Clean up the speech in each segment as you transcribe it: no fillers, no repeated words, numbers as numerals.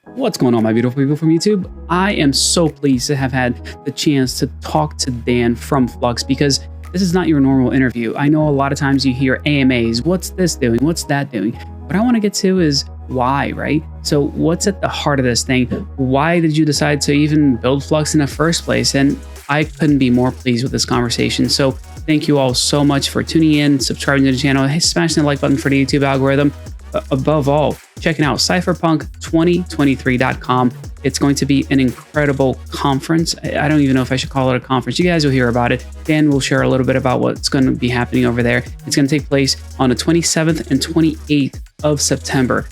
What's going on, my beautiful people from YouTube? I am so pleased to have had the chance to talk to Dan from Flux because this is not your normal interview. I know a lot of times you hear AMAs, what's this doing? What's that doing? What I want to get to is why, right? So what's at the heart of this thing? Why did you decide to even build Flux in the first place? And I couldn't be more pleased with this conversation. So thank you all so much for tuning in, subscribing to the channel, smashing the like button for the YouTube algorithm. Above all, checking out Cypherpunk2023.com. It's going to be an incredible conference. I don't even know if I should call it a conference. You guys will hear about it. Dan will share a little bit about what's going to be happening over there. It's going to take place on the 27th and 28th of September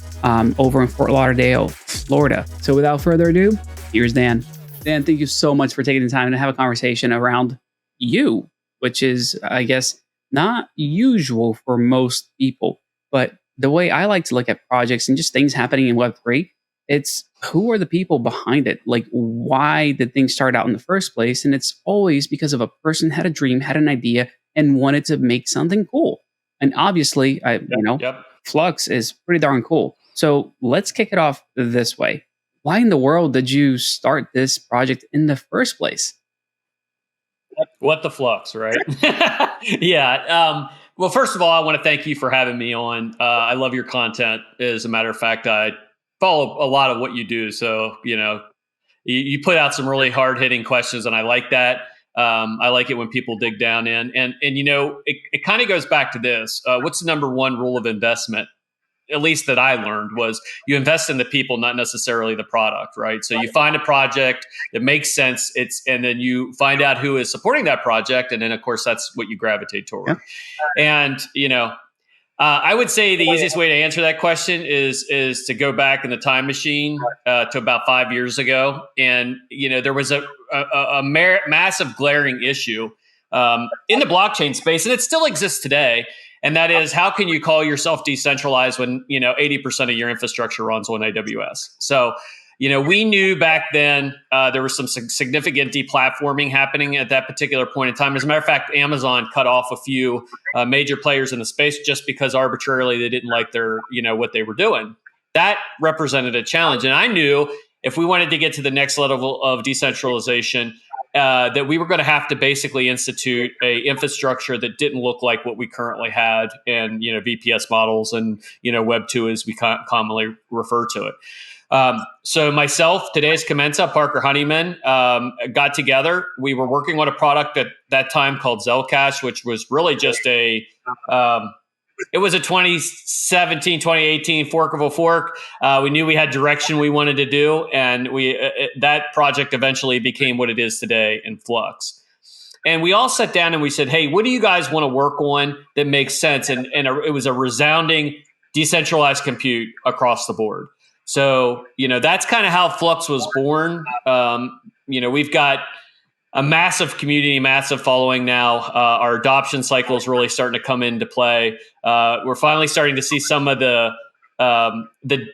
over in Fort Lauderdale, Florida. So without further ado, here's Dan. Dan, thank you so much for taking the time to have a conversation around you, which is, I guess, not usual for most people, but the way I like to look at projects and just things happening in Web3, it's who are the people behind it? Like, why did things start out in the first place? And it's always because of a person had a dream, had an idea, and wanted to make something cool. And obviously, Flux is pretty darn cool. So let's kick it off this way. Why in the world did you start this project in the first place? What the Flux, right? Yeah. Well, first of all, I want to thank you for having me on. I love your content. As a matter of fact, I follow a lot of what you do. So, you put out some really hard-hitting questions, and I like that. I like it when people dig down in. And it kind of goes back to this. What's the number one rule of investment? At least that I learned was you invest in the people, not necessarily the product, right? So you find a project that makes sense, and then you find out who is supporting that project, and then of course that's what you gravitate toward. Yeah. And I would say the easiest way to answer that question is to go back in the time machine to about 5 years ago, and there was a massive glaring issue in the blockchain space, and it still exists today. And that is, how can you call yourself decentralized when 80% of your infrastructure runs on AWS? So, we knew back then there was some significant deplatforming happening at that particular point in time. As a matter of fact, Amazon cut off a few major players in the space just because arbitrarily they didn't like their what they were doing. That represented a challenge, and I knew if we wanted to get to the next level of decentralization, that we were going to have to basically institute a infrastructure that didn't look like what we currently had in VPS models and Web2 as we commonly refer to it. So myself, today's Commensa, Parker Honeyman, got together. We were working on a product at that time called Zelcash, which was really just it was a 2017, 2018 fork of a fork. We knew we had direction we wanted to do, and that project eventually became what it is today in Flux. And we all sat down and we said, hey, what do you guys want to work on that makes sense? And it was a resounding decentralized compute across the board. So, that's kind of how Flux was born. We've got a massive community, massive following now. Our adoption cycle is really starting to come into play. We're finally starting to see some of the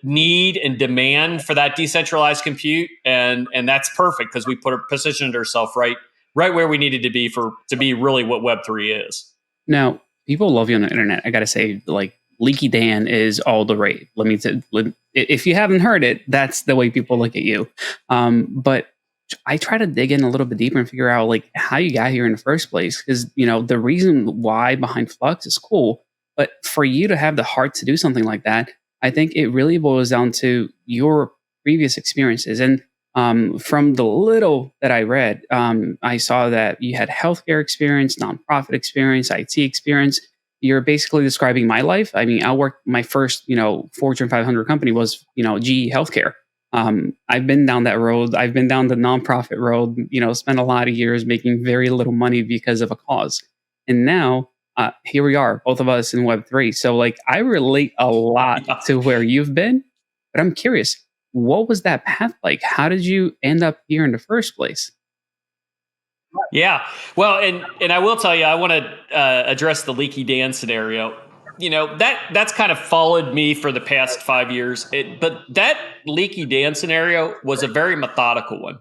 need and demand for that decentralized compute, and that's perfect because we positioned ourselves right where we needed to be to be really what Web3 is. Now, people love you on the internet. I got to say, like, Leaky Dan is all the rage. If you haven't heard it, that's the way people look at you. But I try to dig in a little bit deeper and figure out like how you got here in the first place. Because, the reason why behind Flux is cool, but for you to have the heart to do something like that, I think it really boils down to your previous experiences. And from the little that I read, I saw that you had healthcare experience, nonprofit experience, IT experience. You're basically describing my life. I mean, my first, Fortune 500 company was, GE Healthcare. I've been down that road. I've been down the nonprofit road, spent a lot of years making very little money because of a cause. And now here we are, both of us in Web3. So like, I relate a lot to where you've been, but I'm curious, what was that path like? How did you end up here in the first place? Yeah, well, and I will tell you, I want to address the Leaky Dan scenario. That's kind of followed me for the past 5 years. But that Leaky Dan scenario was a very methodical one.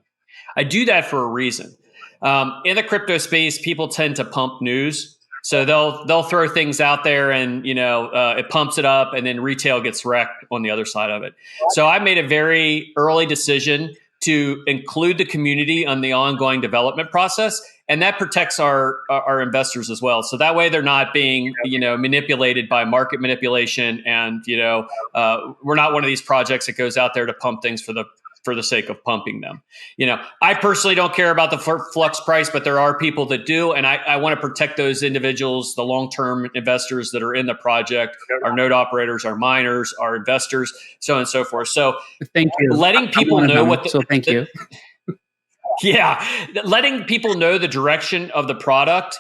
I do that for a reason. In the crypto space, people tend to pump news. So they'll throw things out there, and it pumps it up, and then retail gets wrecked on the other side of it. So I made a very early decision to include the community on the ongoing development process, and that protects our investors as well. So that way they're not being manipulated by market manipulation, and we're not one of these projects that goes out there to pump things for the sake of pumping them. I personally don't care about the flux price, but there are people that do, and I want to protect those individuals, the long-term investors that are in the project, our node operators, our miners, our investors, so on and so forth. So thank you. Letting people know thank you. Yeah, letting people know the direction of the product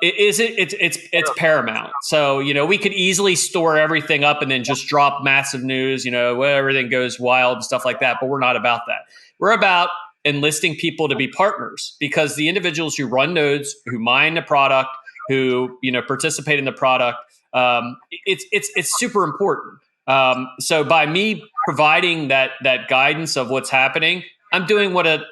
it's paramount. So we could easily store everything up and then just drop massive news, where everything goes wild and stuff like that. But we're not about that. We're about enlisting people to be partners, because the individuals who run nodes, who mine the product, who participate in the product, it's super important. So by me providing that guidance of what's happening, I'm doing what a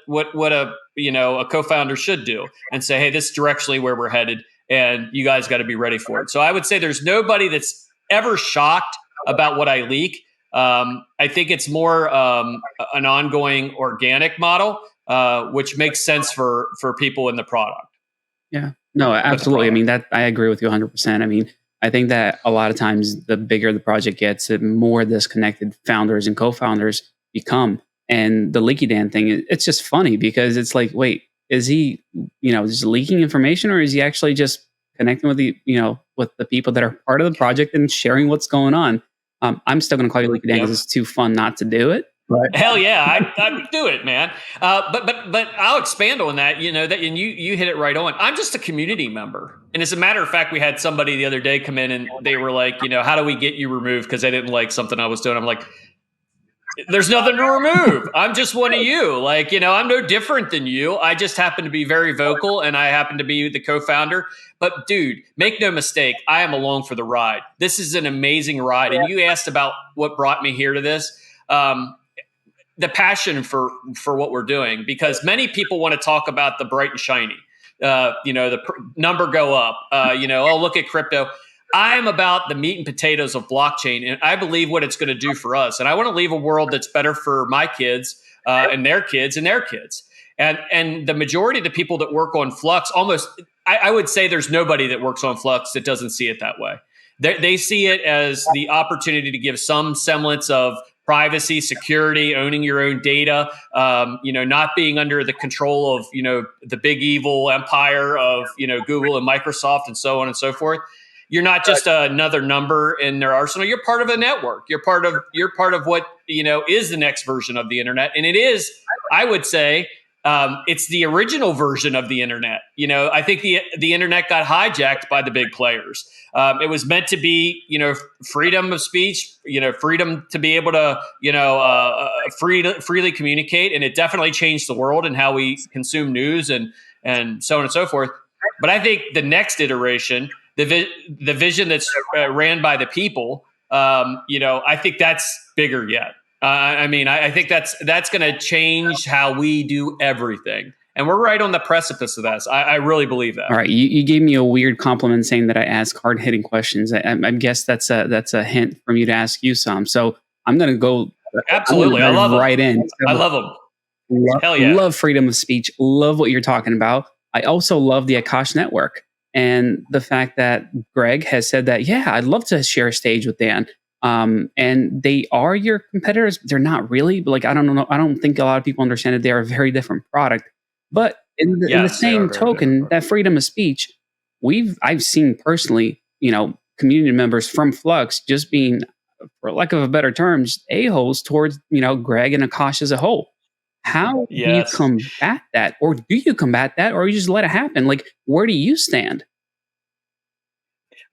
co-founder should do, and say, hey, this is directionally where we're headed, and you guys got to be ready for it. So I would say there's nobody that's ever shocked about what I leak. I think it's more an ongoing organic model, which makes sense for people in the product. Yeah, no, absolutely. I mean, that I agree with you 100%. I mean, I think that a lot of times the bigger the project gets, the more disconnected founders and co-founders become. And the Leaky Dan thing, it's just funny because it's like, wait, is he, just leaking information, or is he actually just connecting with with the people that are part of the project and sharing what's going on? I'm still going to call you Leaky Dan because it's too fun not to do it. But hell yeah, I'd do it, man. But I'll expand on that. And you hit it right on. I'm just a community member, and as a matter of fact, we had somebody the other day come in and they were like, how do we get you removed because they didn't like something I was doing? I'm like, there's nothing to remove. I'm just one of you. I'm no different than you. I just happen to be very vocal, and I happen to be the co-founder. But dude, make no mistake, I am along for the ride. This is an amazing ride. And you asked about what brought me here to this. The passion for what we're doing, because many people want to talk about the bright and shiny, the number go up, oh, look at crypto. I'm about the meat and potatoes of blockchain, and I believe what it's going to do for us. And I want to leave a world that's better for my kids and their kids and their kids. And the majority of the people that work on Flux, I would say there's nobody that works on Flux that doesn't see it that way. They see it as the opportunity to give some semblance of privacy, security, owning your own data, not being under the control of, the big evil empire of, Google and Microsoft and so on and so forth. You're not just another number in their arsenal. You're part of a network. You're part of what, is the next version of the internet. And it is, I would say, it's the original version of the internet. I think the internet got hijacked by the big players. It was meant to be, freedom of speech, freedom to be able to, freely communicate. And it definitely changed the world and how we consume news and so on and so forth. But I think the next iteration, the vision that's ran by the people, I think that's bigger yet. I think that's going to change how we do everything. And we're right on the precipice of that. I really believe that. All right. You gave me a weird compliment saying that I ask hard-hitting questions. I guess that's a hint from you to ask you some. So I'm going to go. Absolutely. I love right them. in. I love them. Hell yeah. Love freedom of speech. Love what you're talking about. I also love the Akash network. And the fact that Greg has said that, yeah, I'd love to share a stage with Dan. And they are your competitors. They're not really. I don't know. I don't think a lot of people understand that they're a very different product. But in the same token, that freedom of speech, I've seen personally, community members from Flux just being, for lack of a better term, just a-holes towards, Greg and Akash as a whole. How do you combat that? Or do you combat that? Or you just let it happen? Where do you stand?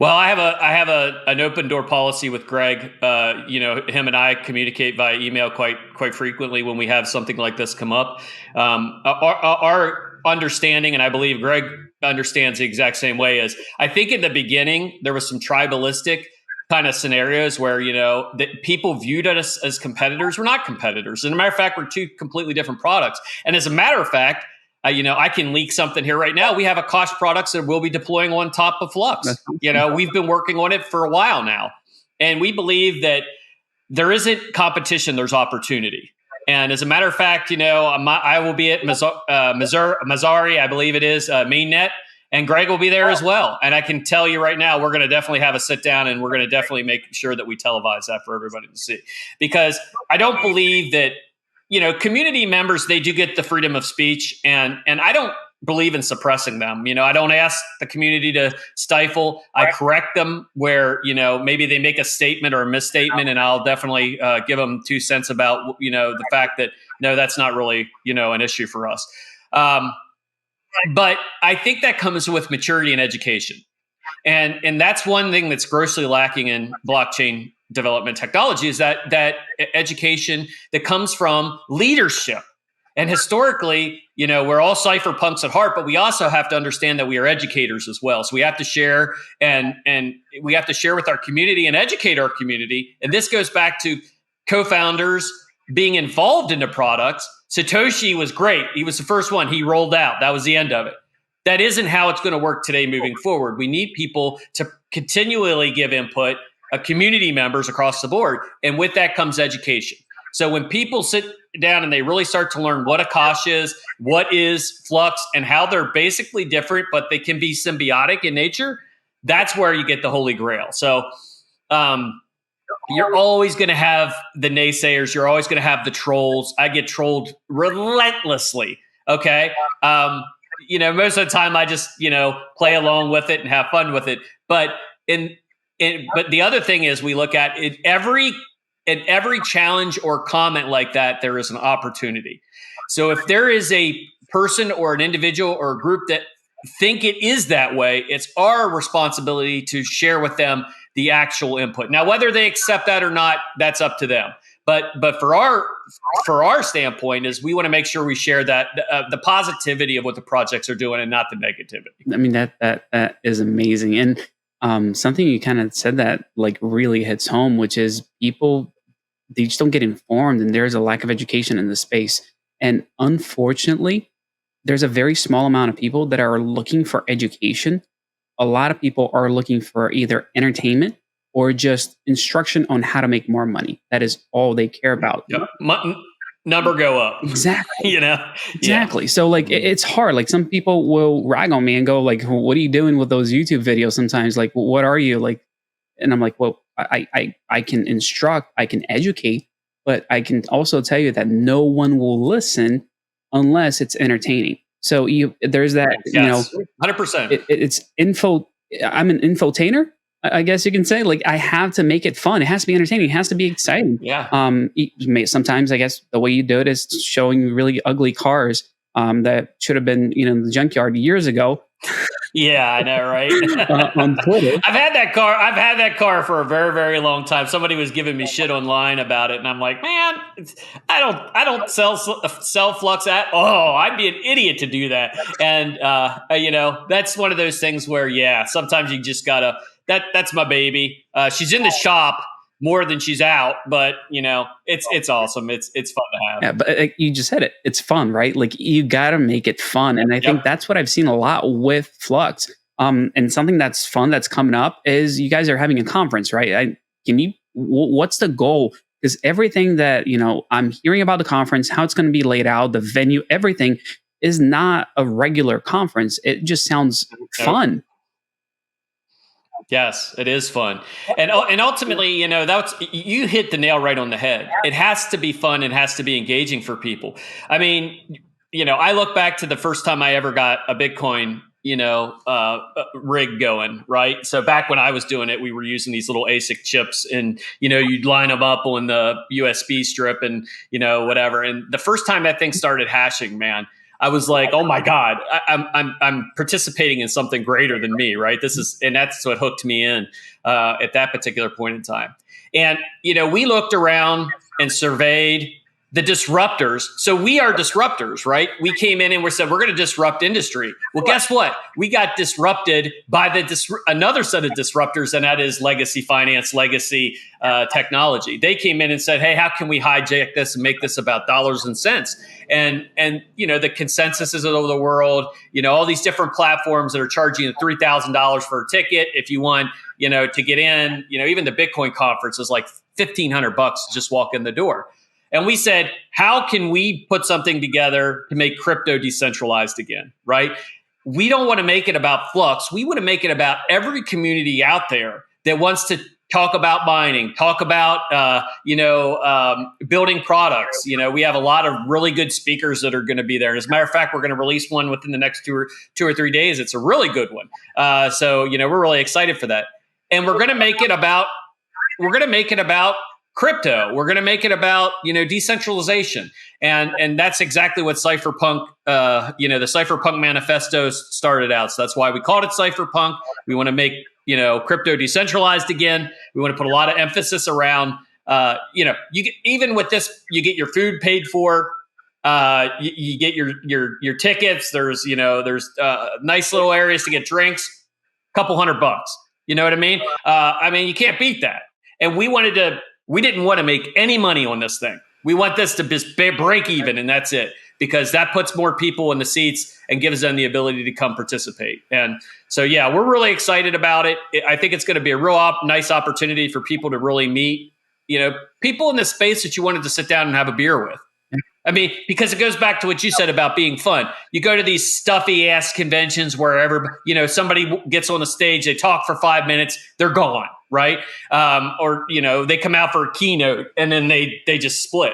Well, I have an open door policy with Greg. Him and I communicate via email quite frequently when we have something like this come up. Our understanding, and I believe Greg understands the exact same way, is I think in the beginning there was some tribalistic kind of scenarios where that people viewed us as competitors. We're not competitors. As a matter of fact, we're two completely different products. And as a matter of fact, I can leak something here right now. We have Akash products that we'll be deploying on top of Flux. We've been working on it for a while now. And we believe that there isn't competition, there's opportunity. And as a matter of fact, I will be at Mazzari, I believe it is, mainnet, and Greg will be there as well. And I can tell you right now, we're going to definitely have a sit down, and we're going to definitely make sure that we televise that for everybody to see. Because I don't believe that, community members, they do get the freedom of speech, and I don't believe in suppressing them. I don't ask the community to stifle. I correct them where, maybe they make a statement or a misstatement, and I'll definitely give them 2 cents about, the fact that, no, that's not really, an issue for us. But I think that comes with maturity and education. And that's one thing that's grossly lacking in blockchain development technology is that education that comes from leadership. And historically, we're all cypherpunks at heart, but we also have to understand that we are educators as well. So we have to share and we have to share with our community and educate our community. And this goes back to co-founders being involved in the products. Satoshi was great. He was the first one. He rolled out. That was the end of it. That isn't how it's going to work today moving forward. We need people to continually give input, community members across the board. And with that comes education. So when people sit down and they really start to learn what Akash is, what is Flux, and how they're basically different, but they can be symbiotic in nature, that's where you get the holy grail. So you're always going to have the naysayers. You're always going to have the trolls. I get trolled relentlessly. Okay. Most of the time I just, play along with it and have fun with it. But but the other thing is we look at it in every challenge or comment like that, there is an opportunity. So if there is a person or an individual or a group that think it is that way, it's our responsibility to share with them the actual input. Now, whether they accept that or not, that's up to them. But for our standpoint is we want to make sure we share that the positivity of what the projects are doing and not the negativity. I mean, that is amazing. And something you kind of said that like really hits home, which is people, they just don't get informed, and there's a lack of education in the space. And unfortunately, there's a very small amount of people that are looking for education. A lot of people are looking for either entertainment or just instruction on how to make more money. That is all they care about. Yep. Number go up. Exactly. Exactly. Yeah. So like it's hard. Like some people will rag on me and go like, what are you doing with those YouTube videos sometimes? Like, what are you like? And I'm like, well, I can instruct, I can educate, but I can also tell you that no one will listen unless it's entertaining. So there's that, yes, 100%. It's info. I'm an infotainer, I guess you can say. Like I have to make it fun. It has to be entertaining. It has to be exciting. Yeah. Sometimes I guess the way you do it is showing really ugly cars that should have been, in the junkyard years ago. Yeah, I know, right? On Twitter. I've had that car for a very, very long time. Somebody was giving me shit online about it, and I'm like, man, I don't sell Flux at. Oh, I'd be an idiot to do that. And that's one of those things where, yeah, sometimes you just gotta. That's my baby. She's in the shop more than she's out, but it's awesome. It's fun to have. Yeah, but you just said it. It's fun, right? Like you got to make it fun, and I think that's what I've seen a lot with Flux. And something that's fun that's coming up is you guys are having a conference, right? What's the goal? Because everything that I'm hearing about the conference, how it's going to be laid out, the venue, everything is not a regular conference. It just sounds fun. Yes, it is fun. And ultimately, you hit the nail right on the head. It has to be fun and has to be engaging for people. I mean, I look back to the first time I ever got a Bitcoin, rig going, right? So back when I was doing it, we were using these little ASIC chips and, you'd line them up on the USB strip and, whatever. And the first time that thing started hashing, man, I was like, oh my God, I'm participating in something greater than me, right? And that's what hooked me in at that particular point in time. And, we looked around and surveyed the disruptors. So we are disruptors, right? We came in and we said, we're going to disrupt industry. Well, guess what? We got disrupted by another set of disruptors, and that is legacy finance, legacy technology. They came in and said, hey, how can we hijack this and make this about dollars and cents? And the consensuses of the world, all these different platforms that are charging you $3,000 for a ticket if you want, to get in, even the Bitcoin conference is like $1,500 to just walk in the door. And we said, how can we put something together to make crypto decentralized again, right? We don't want to make it about Flux. We want to make it about every community out there that wants to talk about mining, talk about, building products. We have a lot of really good speakers that are going to be there. And as a matter of fact, we're going to release one within the next two or 3 days. It's a really good one. So we're really excited for that. And we're going to make it about crypto. We're going to make it about, decentralization. And that's exactly what Cypherpunk, the Cypherpunk manifesto started out. So that's why we called it Cypherpunk. We want to make, crypto decentralized again. We want to put a lot of emphasis around, even with this, you get your food paid for. You get your tickets. There's nice little areas to get drinks, couple $100. You know what I mean? You can't beat that. And we didn't want to make any money on this thing. We want this to just break even, and that's it, because that puts more people in the seats and gives them the ability to come participate. And so, yeah, we're really excited about it. I think it's going to be a real nice opportunity for people to really meet, people in this space that you wanted to sit down and have a beer with. Because it goes back to what you said about being fun. You go to these stuffy ass conventions where somebody gets on the stage, they talk for 5 minutes, they're gone, right? Or they come out for a keynote and then they just split.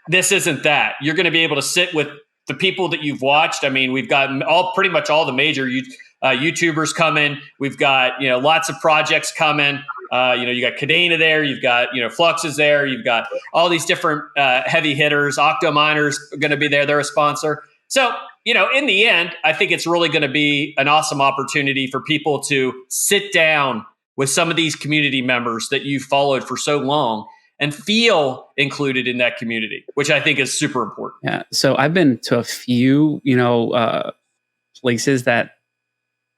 This isn't that. You're going to be able to sit with the people that you've watched. We've got pretty much all the major YouTubers coming. We've got lots of projects coming. You got Cadena there, you've got, Flux is there, you've got all these different heavy hitters. Octo Miners are going to be there, they're a sponsor. So, in the end, I think it's really going to be an awesome opportunity for people to sit down with some of these community members that you've followed for so long and feel included in that community, which I think is super important. Yeah. So I've been to a few, places that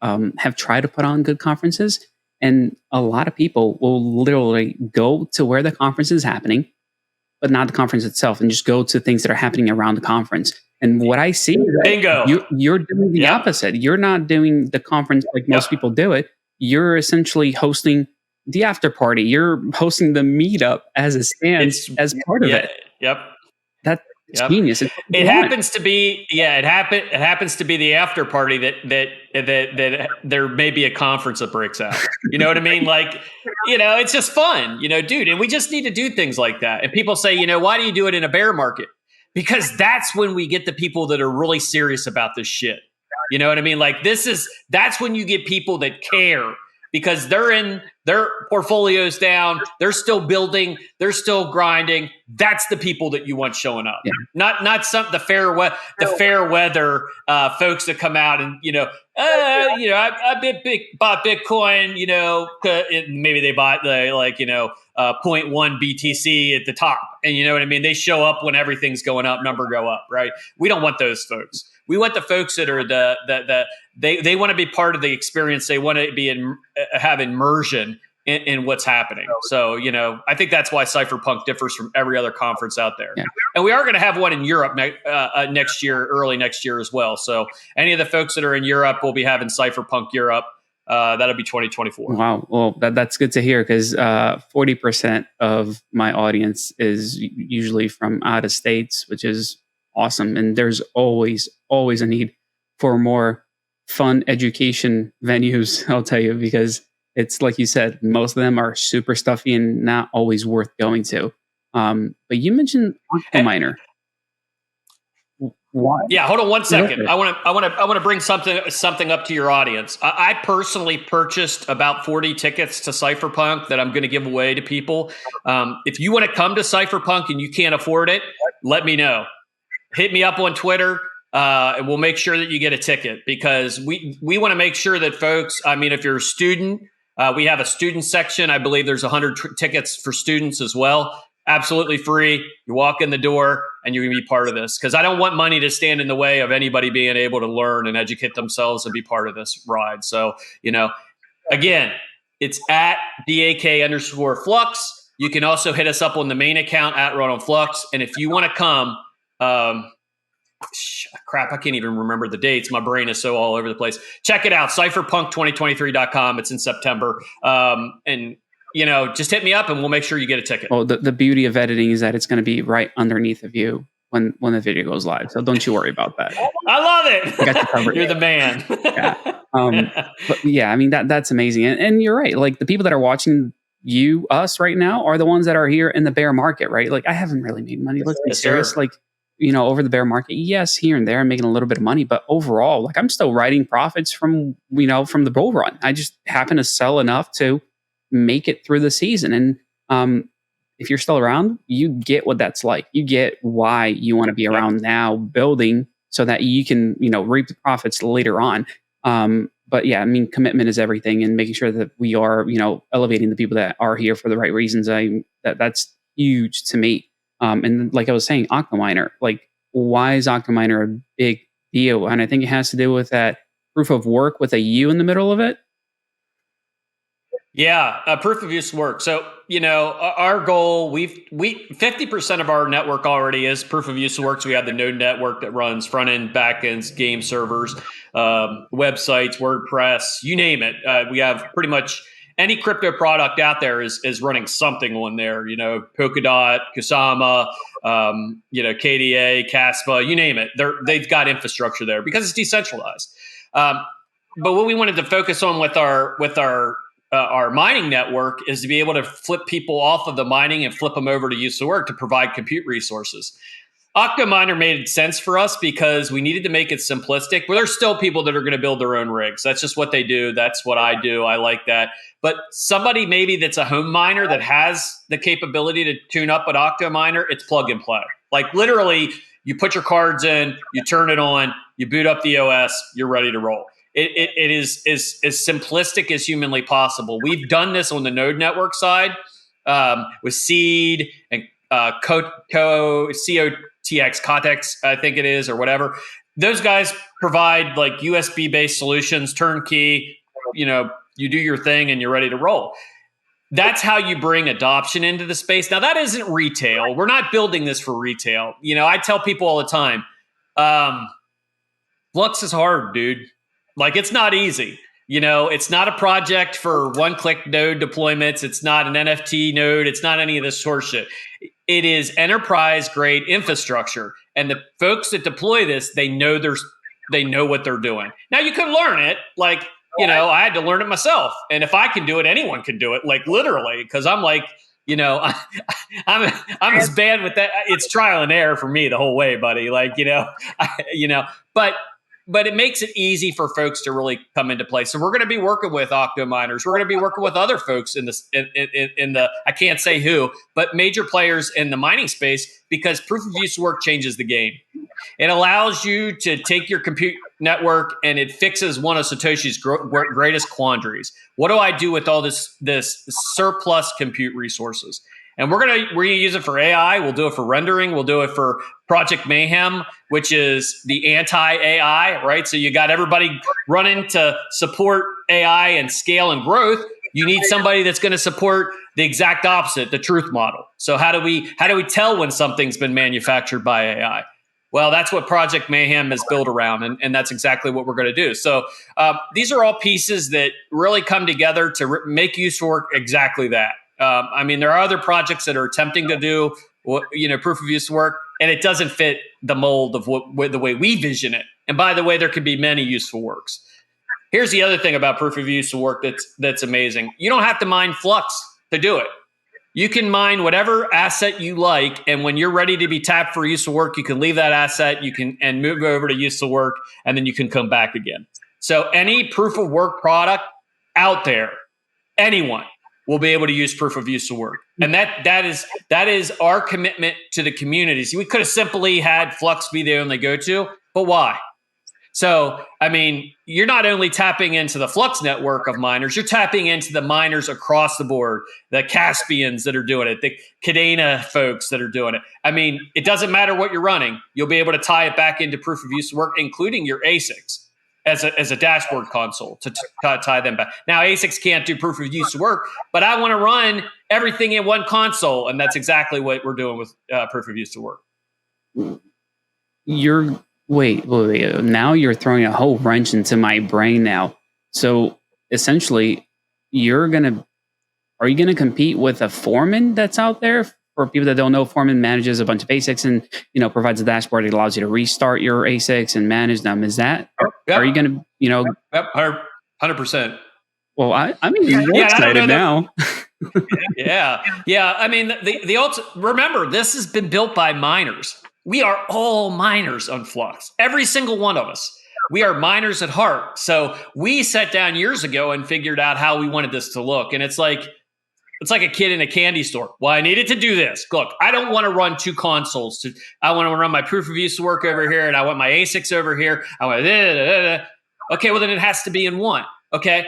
have tried to put on good conferences. And a lot of people will literally go to where the conference is happening, but not the conference itself, and just go to things that are happening around the conference. And what I see is bingo, you're doing the opposite. You're not doing the conference like most people do it. You're essentially hosting the after party. You're hosting the meetup as it stands as part of it. Yep. That's genius. It happens to be, it happens to be the after party that there may be a conference that breaks out. You know what I mean? It's just fun, dude. And we just need to do things like that. And people say, why do you do it in a bear market? Because that's when we get the people that are really serious about this shit. You know what I mean? That's when you get people that care, because they're in their portfolios down, they're still building, they're still grinding. That's the people that you want showing up. Yeah. Not the fair weather folks that come out and I bought Bitcoin, maybe they bought the 0.1 BTC at the top, and you know what I mean. They show up when everything's going up, number go up, right? We don't want those folks. We want the folks that are they want to be part of the experience. They want to have immersion in what's happening. So, I think that's why Cypherpunk differs from every other conference out there. Yeah. And we are going to have one in Europe next year, early next year as well. So any of the folks that are in Europe will be having Cypherpunk Europe. That'll be 2024. Wow. Well, that's good to hear, because 40% of my audience is usually from out of states, which is awesome. And there's always a need for more fun education venues, I'll tell you, because it's like you said, most of them are super stuffy and not always worth going to. But you mentioned Miner. Why? Yeah, hold on 1 second. I want to bring something up to your audience. I personally purchased about 40 tickets to Cypherpunk that I'm going to give away to people. If you want to come to Cypherpunk and you can't afford it, let me know. Hit me up on Twitter. And we'll make sure that you get a ticket, because we want to make sure that folks, if you're a student, we have a student section. I believe there's 100 tickets for students as well. absolutely free. You walk in the door and you're going to be part of this, because I don't want money to stand in the way of anybody being able to learn and educate themselves and be part of this ride. So, again, it's at DAK_Flux. You can also hit us up on the main account at Run on Flux. And if you want to come, crap, I can't even remember the dates. My brain is so all over the place. Check it out, cypherpunk2023.com. It's in September. And just hit me up and we'll make sure you get a ticket. Well, the beauty of editing is that it's going to be right underneath of you when the video goes live. So don't you worry about that. I love it. I got you covered. You're the man. Yeah. But yeah, I mean, that's amazing. And you're right. Like, the people that are watching us right now are the ones that are here in the bear market, right? Like, I haven't really made money. Let's be serious. Like, over the bear market, yes, here and there, I'm making a little bit of money, but overall, like, I'm still writing profits from the bull run. I just happen to sell enough to make it through the season. And if you're still around, you get what that's like. You get why you want to be around now, building so that you can, reap the profits later on. But yeah, I mean, commitment is everything, and making sure that we are, elevating the people that are here for the right reasons. That's huge to me. And like I was saying, Octominer, like, why is Octominer a big deal? And I think it has to do with that proof of work with a U in the middle of it. Yeah, proof of use work. So, our goal, we 50% of our network already is proof of use work. So we have the Node network that runs front end, back ends, game servers, websites, WordPress, you name it. We have pretty much any crypto product out there is running something on there. Polkadot, Kusama, KDA, Caspa, you name it. They've got infrastructure there because it's decentralized. But what we wanted to focus on with our mining network is to be able to flip people off of the mining and flip them over to use of work to provide compute resources. Octominer made sense for us because we needed to make it simplistic. Well, there's still people that are going to build their own rigs. That's just what they do. That's what I do. I like that. But somebody maybe that's a home miner that has the capability to tune up an Octominer, it's plug and play. Like, literally, you put your cards in, you turn it on, you boot up the OS, you're ready to roll. It is as simplistic as humanly possible. We've done this on the Node network side with Seed and COTX, I think it is, or whatever. Those guys provide like USB-based solutions, turnkey. You do your thing and you're ready to roll. That's how you bring adoption into the space. Now, that isn't retail. We're not building this for retail. I tell people all the time, Flux is hard, dude. Like, it's not easy. It's not a project for one-click node deployments. It's not an NFT node. It's not any of this sort of shit. It is enterprise-grade infrastructure. And the folks that deploy this, they know what they're doing. Now, you can learn it. Like, I had to learn it myself. And if I can do it, anyone can do it. Like, literally, because I'm like, I'm as bad with that. It's trial and error for me the whole way, buddy. Like, but it makes it easy for folks to really come into play. So we're going to be working with Octominers. We're going to be working with other folks in the I can't say who, but major players in the mining space, because proof of use work changes the game. It allows you to take your compute network and it fixes one of Satoshi's greatest quandaries. What do I do with all this surplus compute resources? And we're gonna use it for AI. We'll do it for rendering. We'll do it for Project Mayhem, which is the anti-AI, right? So you got everybody running to support AI and scale and growth. You need somebody that's going to support the exact opposite, the truth model. So how do we tell when something's been manufactured by AI? Well, that's what Project Mayhem is built around, and that's exactly what we're going to do. So these are all pieces that really come together to make use work exactly that. There are other projects that are attempting to do proof of use work, and it doesn't fit the mold of the way we vision it. And by the way, there could be many useful works. Here's the other thing about proof of use work that's amazing. You don't have to mine Flux to do it. You can mine whatever asset you like, and when you're ready to be tapped for use of work, you can leave that asset, and move over to use of work, and then you can come back again. So any proof of work product out there, anyone will be able to use proof of use of work. And that is our commitment to the communities. We could have simply had Flux be the only go-to, but why? So, I mean, you're not only tapping into the Flux network of miners, you're tapping into the miners across the board, the Caspians that are doing it, the Cadena folks that are doing it. I mean, it doesn't matter what you're running. You'll be able to tie it back into proof of use work, including your ASICs as a dashboard console to tie them back. Now, ASICs can't do proof of use work, but I want to run everything in one console. And that's exactly what we're doing with proof of use to work. Wait. Now you're throwing a whole wrench into my brain now. So essentially, are you gonna compete with a foreman that's out there? For people that don't know, foreman manages a bunch of ASICs and provides a dashboard that allows you to restart your ASICs and manage them. Is that? Yep. Are you gonna 100%? Well, I'm even more excited now. Yeah. I mean, the remember, this has been built by miners. We are all miners on Flux. Every single one of us. We are miners at heart. So we sat down years ago and figured out how we wanted this to look. And it's like a kid in a candy store. Well, I needed to do this. Look, I don't want to run two consoles. I want to run my proof of use work over here, and I want my ASICs over here. I want Okay, well then it has to be in one. Okay,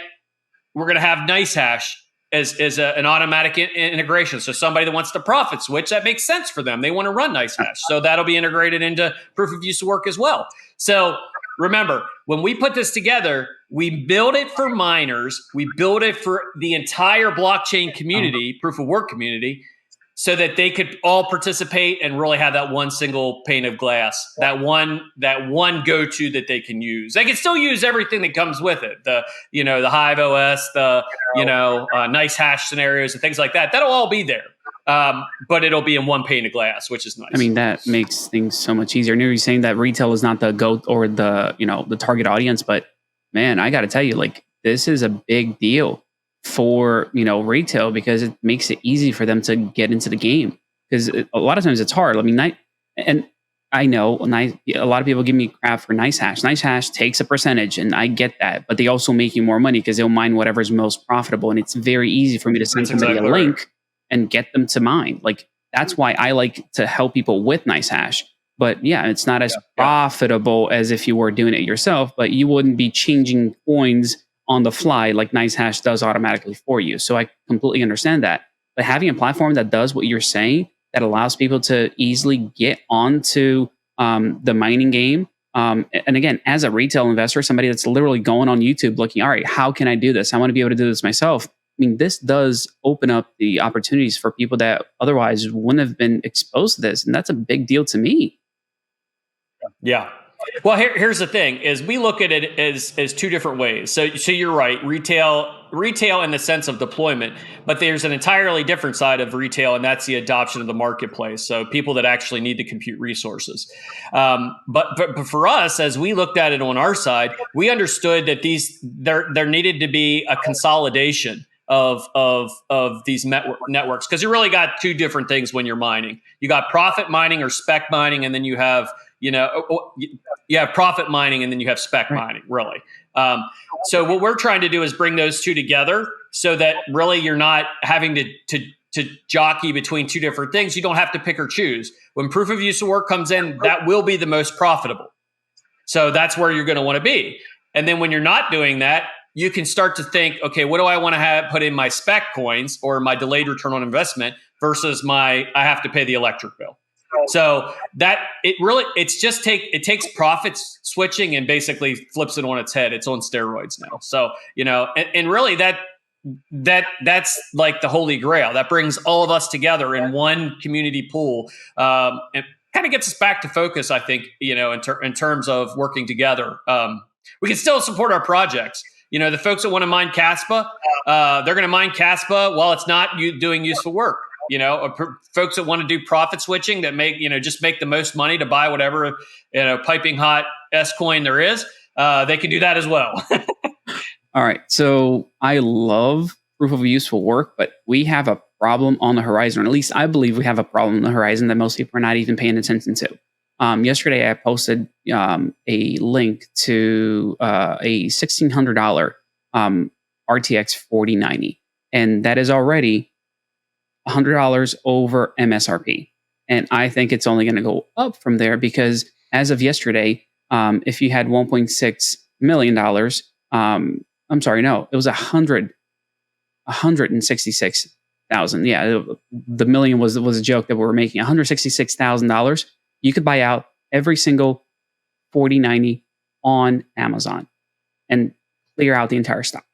we're going to have NiceHash as an automatic integration. So somebody that wants to profit switch, that makes sense for them. They want to run NiceHash. So that'll be integrated into proof of use work as well. So remember, when we put this together, we build it for miners. We build it for the entire blockchain community, proof of work community, so that they could all participate and really have that one single pane of glass, that one go-to that they can use. They can still use everything that comes with it, the Hive OS, the NiceHash scenarios and things like that. That'll all be there, but it'll be in one pane of glass, which is nice. I mean, that makes things so much easier. I knew you were saying that retail is not the GOAT or the target audience, but man, I got to tell you, like, this is a big deal for retail, because it makes it easy for them to get into the game, because a lot of times it's hard. I mean, I know a lot of people give me crap for NiceHash. NiceHash takes a percentage, and I get that, but they also make you more money because they'll mine whatever's most profitable, and it's very easy for me to send somebody a link and get them to mine. Like, that's why I like to help people with NiceHash. But yeah, it's not as profitable as if you were doing it yourself, but you wouldn't be changing coins on the fly like NiceHash does automatically for you. So I completely understand that. But having a platform that does what you're saying, that allows people to easily get onto the mining game. And again, as a retail investor, somebody that's literally going on YouTube looking, all right, how can I do this? I want to be able to do this myself. I mean, this does open up the opportunities for people that otherwise wouldn't have been exposed to this. And that's a big deal to me. Yeah. Well, here's the thing: is we look at it as two different ways. So you're right, retail in the sense of deployment, but there's an entirely different side of retail, and that's the adoption of the marketplace. So people that actually need to compute resources. But for us, as we looked at it on our side, we understood that there needed to be a consolidation of these networks, because you really got two different things when you're mining. You got profit mining or spec mining, and then you have you have profit mining, and then you have spec mining, really. So what we're trying to do is bring those two together so that really you're not having to jockey between two different things. You don't have to pick or choose. When proof of use of work comes in, that will be the most profitable. So that's where you're going to want to be. And then when you're not doing that, you can start to think, okay, what do I want to put in my spec coins or my delayed return on investment versus I have to pay the electric bill. So that it takes profits switching and basically flips it on its head. It's on steroids now. So, and really that's like the holy grail that brings all of us together in one community pool, and kind of gets us back to focus, I think, in terms of working together. We can still support our projects. The folks that want to mine Caspa, they're going to mine Caspa while it's not doing useful work. Folks that want to do profit switching that make the most money to buy whatever piping hot S coin there is, they can do that as well. All right, so I love proof of useful work, but we have a problem on the horizon, or at least I believe we have a problem on the horizon that most people are not even paying attention to. Yesterday, I posted a link to a $1,600 RTX 4090, and that is already $100 over MSRP. And I think it's only going to go up from there, because as of yesterday, If you had $1.6 million, I'm sorry, no, it was 166,000. Yeah, the million was a joke that we were making. $166,000. You could buy out every single 4090 on Amazon and clear out the entire stock.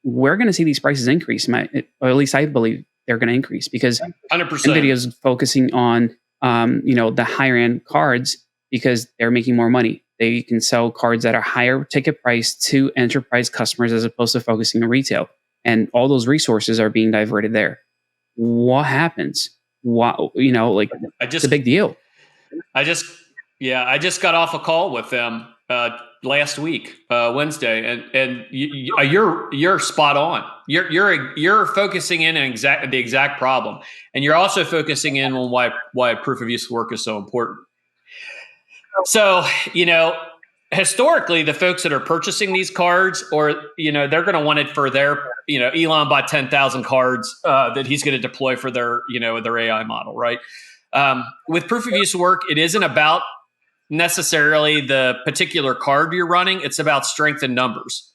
We're going to see these prices increase, or at least I believe they're going to increase, because 100%. NVIDIA is focusing on the higher end cards because they're making more money. They can sell cards that are higher ticket price to enterprise customers as opposed to focusing on retail. And all those resources are being diverted there. What happens? It's a big deal. I just got off a call with them last week, Wednesday, and you're spot on. You're focusing in on the exact problem, and you're also focusing in on why proof of use work is so important. So, historically, the folks that are purchasing these cards, or, they're going to want it for their, Elon bought 10,000 cards that he's going to deploy for their, their AI model, right? With proof of use work, it isn't about necessarily the particular card you're running. It's about strength in numbers.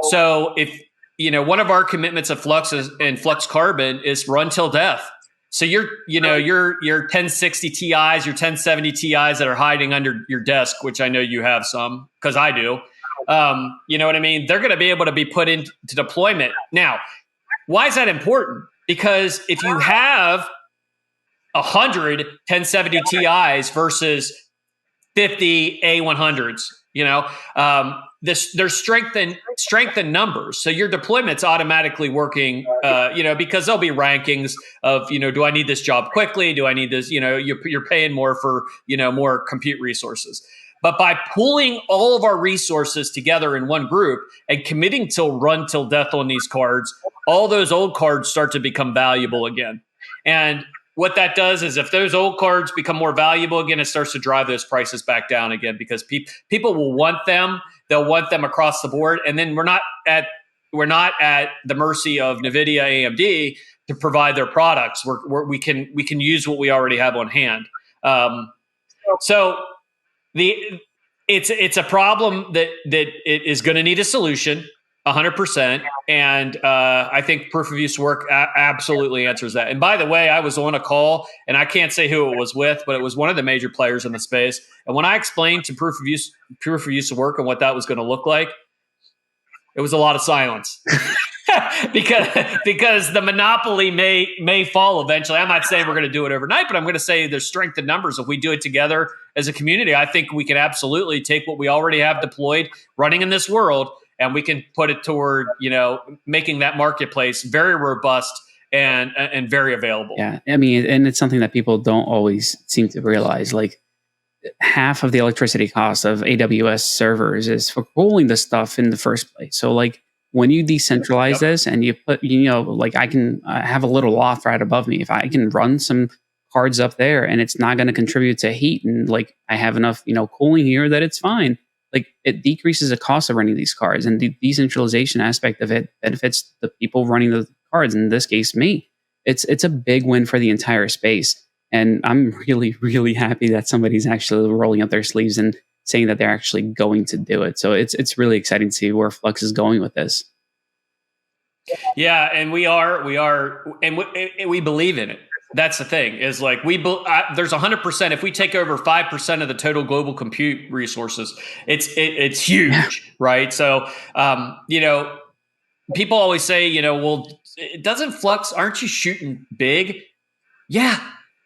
So if, one of our commitments of Flux and Flux Carbon is run till death. So your 1060 Ti's, your 1070 Ti's that are hiding under your desk, which I know you have some, because I do. You know what I mean? They're going to be able to be put into deployment. Now, why is that important? Because if you have 100 1070 Ti's versus 50 A100s, there's strength in numbers. So your deployment's automatically working, because there'll be rankings of, do I need this job quickly? Do I need this? You're paying more for, more compute resources. But by pooling all of our resources together in one group and committing to run till death on these cards, all those old cards start to become valuable again. And what that does is if those old cards become more valuable again, it starts to drive those prices back down again, because people will want them. They'll want them across the board. And then we're not at the mercy of NVIDIA, AMD to provide their products. We can use what we already have on hand. So it's a problem that it is going to need a solution. 100%. And I think proof of use work absolutely answers that. And by the way, I was on a call, and I can't say who it was with, but it was one of the major players in the space. And when I explained to proof of use work and what that was going to look like, it was a lot of silence. because the monopoly may fall eventually. I'm not saying we're going to do it overnight, but I'm going to say there's strength in numbers. If we do it together as a community, I think we can absolutely take what we already have deployed running in this world, and we can put it toward, making that marketplace very robust and very available. Yeah, I mean, and it's something that people don't always seem to realize. Like, half of the electricity cost of AWS servers is for cooling the stuff in the first place. So, like, when you decentralize this and you put, I can have a little loft right above me. If I can run some cards up there and it's not going to contribute to heat, and like I have enough, cooling here that it's fine. Like, it decreases the cost of running these cards, and the decentralization aspect of it benefits the people running the cards. In this case, me. It's a big win for the entire space, and I'm really, really happy that somebody's actually rolling up their sleeves and saying that they're actually going to do it. So it's really exciting to see where Flux is going with this. Yeah, and we believe in it. That's the thing, is like there's 100%. If we take over 5% of the total global compute resources, it's huge, right? So, people always say, well, it doesn't Flux, aren't you shooting big? Yeah,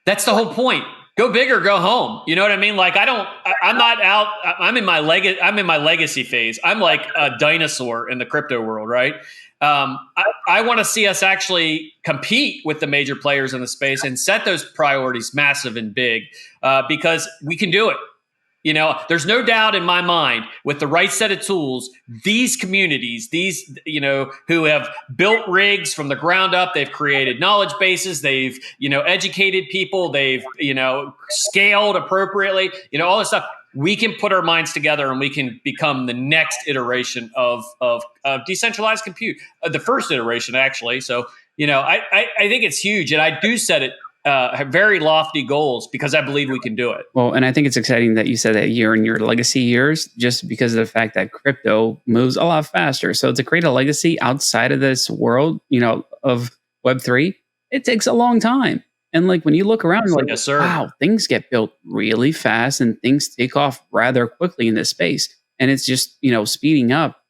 that's the whole point. Go big or go home. You know what I mean? Like, I'm not out. I'm in my legacy phase. I'm like a dinosaur in the crypto world, right? I want to see us actually compete with the major players in the space and set those priorities massive and big, because we can do it. There's no doubt in my mind, with the right set of tools, these communities, who have built rigs from the ground up, they've created knowledge bases, they've, educated people, they've, scaled appropriately, all this stuff. We can put our minds together and we can become the next iteration of decentralized compute, the first iteration, actually. So, I think it's huge. And I do set it have very lofty goals because I believe we can do it. Well, and I think it's exciting that you said that you're in your legacy years just because of the fact that crypto moves a lot faster. So to create a legacy outside of this world, of Web3, it takes a long time. And like when you look around, you're like, Yes, sir. wow, things get built really fast and things take off rather quickly in this space. And it's just, speeding up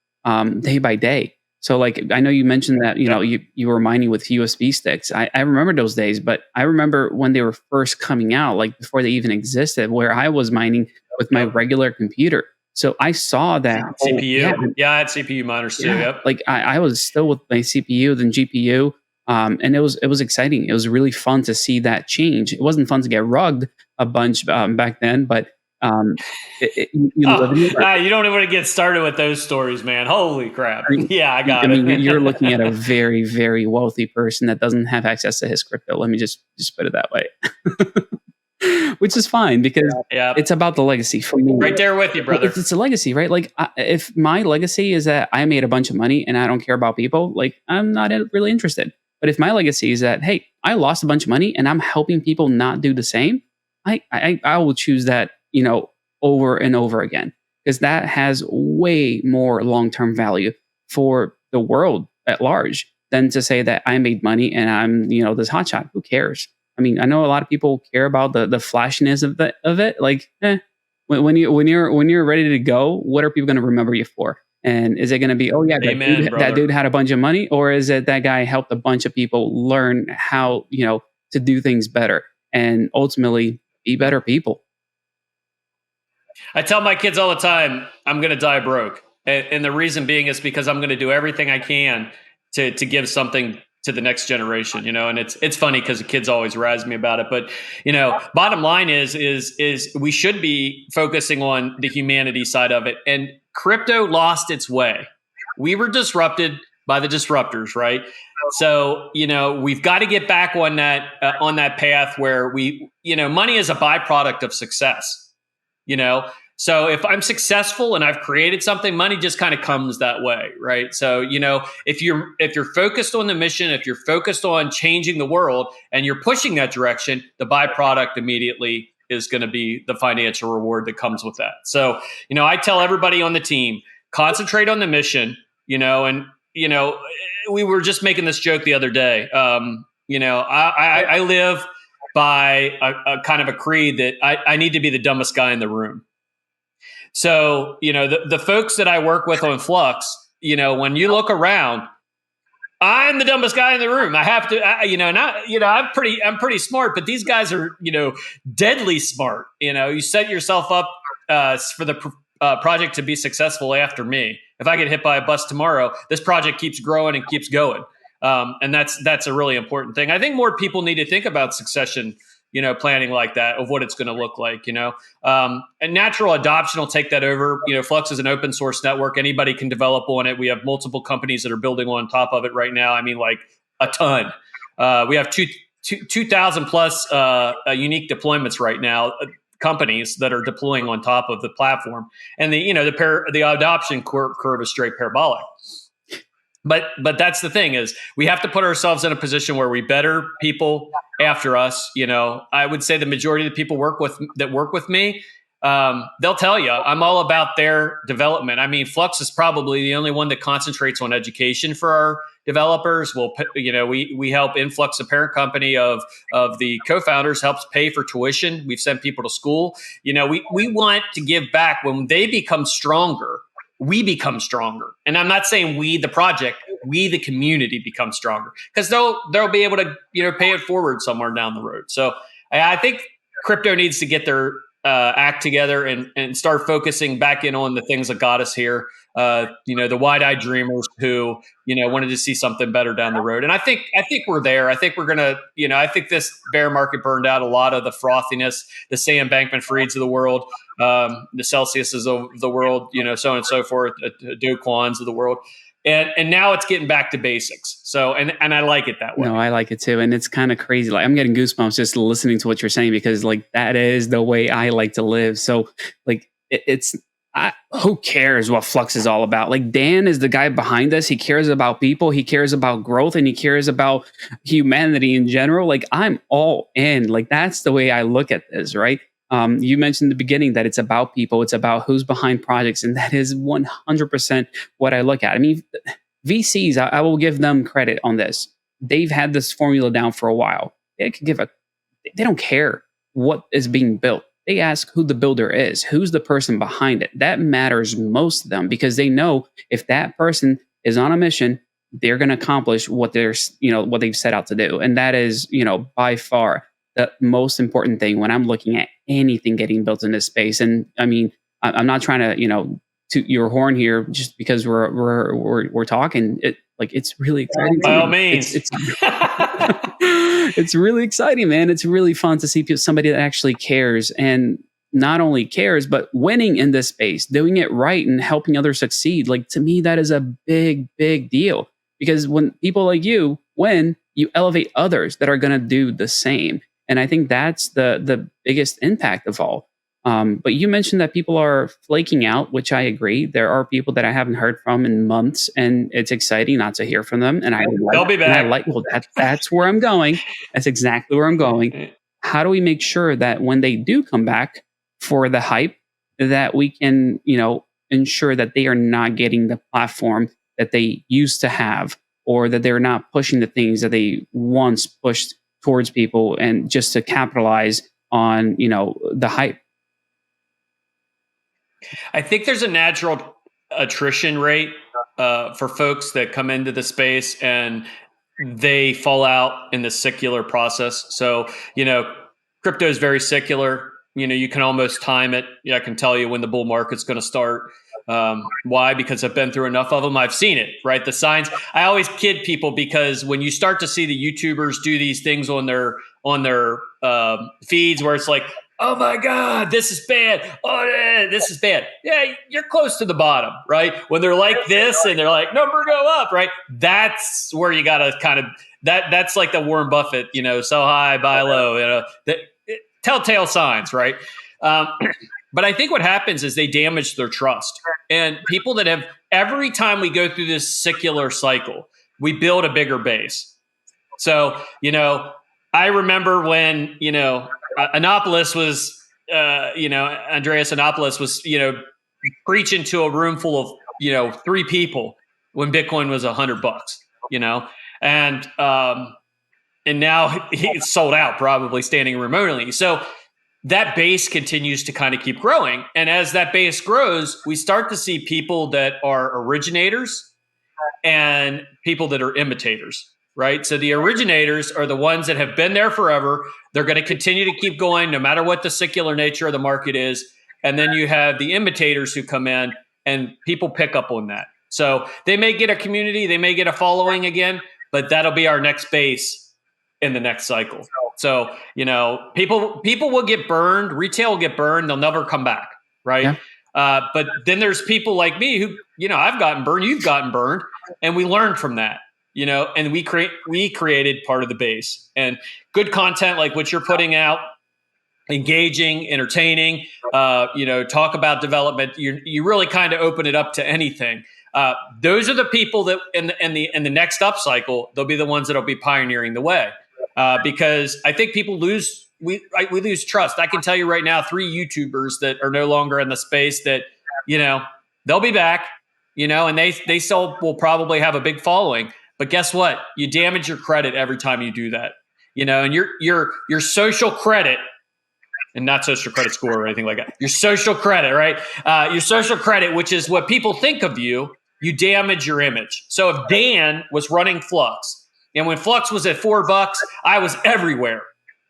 day by day. So like I know you mentioned that you were mining with USB sticks. I remember those days, but I remember when they were first coming out, like before they even existed, where I was mining with my regular computer. So I saw that CPU. Yeah, I had CPU miners too. Yep. Like I was still with my CPU, then GPU, and it was exciting. It was really fun to see that change. It wasn't fun to get rugged a bunch back then, but you don't even want to get started with those stories, man. Holy crap. Yeah, I got it. I mean, you're looking at a very, very wealthy person that doesn't have access to his crypto. Let me just put it that way. Which is fine because it's about the legacy for me. Right there with you, brother. It's a legacy, right? Like if my legacy is that I made a bunch of money and I don't care about people, like I'm not really interested. But if my legacy is that, hey, I lost a bunch of money and I'm helping people not do the same, I will choose that, over and over again, because that has way more long-term value for the world at large than to say that I made money and I'm, this hotshot. Who cares? I mean, I know a lot of people care about the flashiness of it. Like, when you're ready to go, what are people going to remember you for? And is it going to be, oh yeah, that dude had a bunch of money, or is it that guy helped a bunch of people learn how to do things better and ultimately be better people? I tell my kids all the time, I'm going to die broke. And the reason being is because I'm going to do everything I can to give something to the next generation, and it's funny because the kids always razz me about it. But, bottom line is we should be focusing on the humanity side of it. And crypto lost its way. We were disrupted by the disruptors, right? So, we've got to get back on that path where money is a byproduct of success. So if I'm successful and I've created something, money just kind of comes that way, right? So, if you're focused on the mission, if you're focused on changing the world and you're pushing that direction, the byproduct immediately is going to be the financial reward that comes with that. So, I tell everybody on the team, concentrate on the mission, and, we were just making this joke the other day. I live by a kind of a creed that I need to be the dumbest guy in the room. So, the folks that I work with on Flux, when you look around, I'm the dumbest guy in the room. I have to, I'm pretty smart, but these guys are, deadly smart. You set yourself up for the project to be successful after me. If I get hit by a bus tomorrow, this project keeps growing and keeps going. And that's a really important thing. I think more people need to think about succession, planning like that, of what it's going to look like, and natural adoption will take that over. Flux is an open source network. Anybody can develop on it. We have multiple companies that are building on top of it right now. I mean, like a ton. We have 2,000 plus unique deployments right now, companies that are deploying on top of the platform. And the adoption curve is straight parabolic. But that's the thing, is we have to put ourselves in a position where we better people after us. I would say the majority of the people that work with me, they'll tell you I'm all about their development. I mean, Flux is probably the only one that concentrates on education for our developers. We help Influx, the parent company of the co-founders, helps pay for tuition. We've sent people to school. We want to give back. When they become stronger, we become stronger. And I'm not saying we, the project, we, the community, become stronger, because they'll be able to, pay it forward somewhere down the road. So I think crypto needs to get their act together and start focusing back in on the things that got us here. The wide-eyed dreamers who, wanted to see something better down the road. And I think we're there. I think we're going to, I think this bear market burned out a lot of the frothiness, the Sam Bankman-Frieds of the world, the Celsiuses of the world, so on and so forth, Do Kwons of the world. And now it's getting back to basics. So, and I like it that way. No, I like it too. And it's kind of crazy. Like, I'm getting goosebumps just listening to what you're saying, because like that is the way I like to live. So like who cares what Flux is all about? Like, Dan is the guy behind us. He cares about people. He cares about growth, and he cares about humanity in general. Like, I'm all in. Like, that's the way I look at this, right? You mentioned in the beginning that it's about people. It's about who's behind projects, and that is 100% what I look at. I mean, VCs, I will give them credit on this. They've had this formula down for a while. They don't care what is being built. They ask who the builder is, who's the person behind it. That matters most to them because they know if that person is on a mission, they're going to accomplish what what they've set out to do. And that is, by far the most important thing when I'm looking at anything getting built in this space. And I mean, I'm not trying to, toot your horn here just because we're talking. It's really exciting. By all means, it's really exciting, man. It's really fun to see somebody that actually cares, and not only cares, but winning in this space, doing it right, and helping others succeed. Like, to me, that is a big, big deal, because when people like you win, you elevate others that are going to do the same. And I think that's the biggest impact of all. But you mentioned that people are flaking out, which I agree. There are people that I haven't heard from in months, and it's exciting not to hear from them. And they'll be back. That's where I'm going. That's exactly where I'm going. How do we make sure that when they do come back for the hype, that we can, ensure that they are not getting the platform that they used to have, or that they're not pushing the things that they once pushed towards people, and just to capitalize on, the hype? I think there's a natural attrition rate for folks that come into the space and they fall out in the secular process. So, crypto is very secular. You can almost time it. I can tell you when the bull market's going to start. Why? Because I've been through enough of them. I've seen it, right? The signs. I always kid people because when you start to see the YouTubers do these things on their feeds where it's like, oh my God, this is bad. Oh, yeah, this is bad. Yeah, you're close to the bottom, right? When they're like this and they're like, number go up, right? That's where you got to kind of, that's like the Warren Buffett, sell high, buy low, telltale signs, right? But I think what happens is they damage their trust. And people that have, every time we go through this secular cycle, we build a bigger base. So, I remember when, Anopoulos was, Andreas Anopoulos was, preaching to a room full of, 3 people when Bitcoin was $100, and now he's sold out, probably standing room only. So that base continues to kind of keep growing. And as that base grows, we start to see people that are originators and people that are imitators. Right. So the originators are the ones that have been there forever. They're going to continue to keep going no matter what the secular nature of the market is. And then you have the imitators who come in and people pick up on that. So they may get a community, they may get a following again, but that'll be our next base in the next cycle. So, people will get burned. Retail will get burned. They'll never come back. Right. Yeah. But then there's people like me who, I've gotten burned. You've gotten burned. And we learned from that. And we created part of the base, and good content like what you're putting out, engaging, entertaining, talk about development. You really kind of open it up to anything. Those are the people that in the next up cycle, they'll be the ones that'll be pioneering the way. Because I think people we lose trust. I can tell you right now, 3 YouTubers that are no longer in the space that, they'll be back, and they still will probably have a big following. But guess what? You damage your credit every time you do that, and your social credit, and not social credit score or anything like that. Your social credit, right? Your social credit, which is what people think of you, you damage your image. So if Dan was running Flux, and when Flux was at $4, I was everywhere.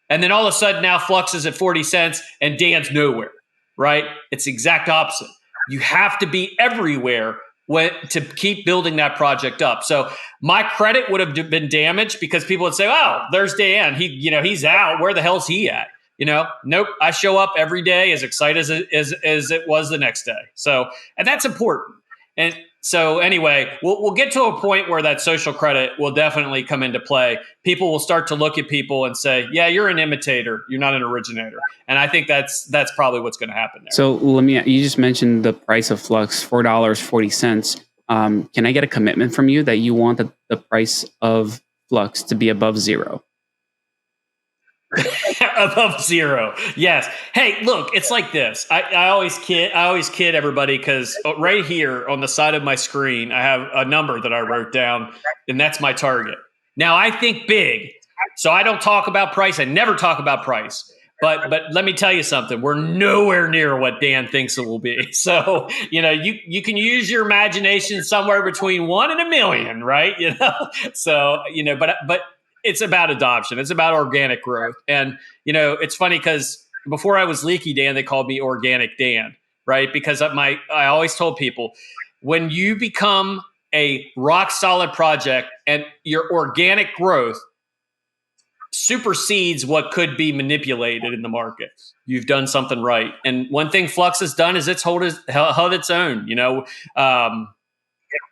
And then all of a sudden now Flux is at 40 cents and Dan's nowhere, right? It's the exact opposite. You have to be everywhere to keep building that project up. So my credit would have been damaged because people would say, "Oh, there's Dan. He's out. Where the hell's he at?" Nope. I show up every day as excited as it was the next day. So, and that's important. And So anyway, we'll get to a point where that social credit will definitely come into play. People will start to look at people and say, "Yeah, you're an imitator. You're not an originator." And I think that's probably what's going to happen there. So you just mentioned the price of Flux, $4.40. Can I get a commitment from you that you want the price of Flux to be above zero? Above zero, yes. Hey, look, it's like this. I always kid everybody because right here on the side of my screen, I have a number that I wrote down, and that's my target. Now I think big, so I don't talk about price. I never talk about price. But let me tell you something. We're nowhere near what Dan thinks it will be. So you can use your imagination somewhere between 1 and 1 million, right? So but it's about adoption. It's about organic growth. And, it's funny because before I was Leaky Dan, they called me Organic Dan, right? Because I always told people, when you become a rock solid project and your organic growth supersedes what could be manipulated in the market, you've done something right. And one thing Flux has done is it's held its own.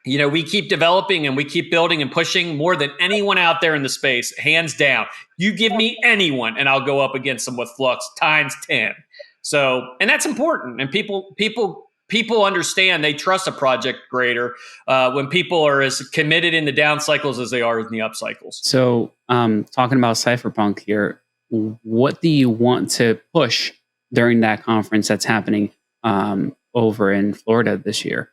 We keep developing and we keep building and pushing more than anyone out there in the space, hands down. You give me anyone and I'll go up against them with Flux times 10. So, and that's important. And people understand, they trust a project greater when people are as committed in the down cycles as they are in the up cycles. So, talking about Cypherpunk here, what do you want to push during that conference that's happening over in Florida this year?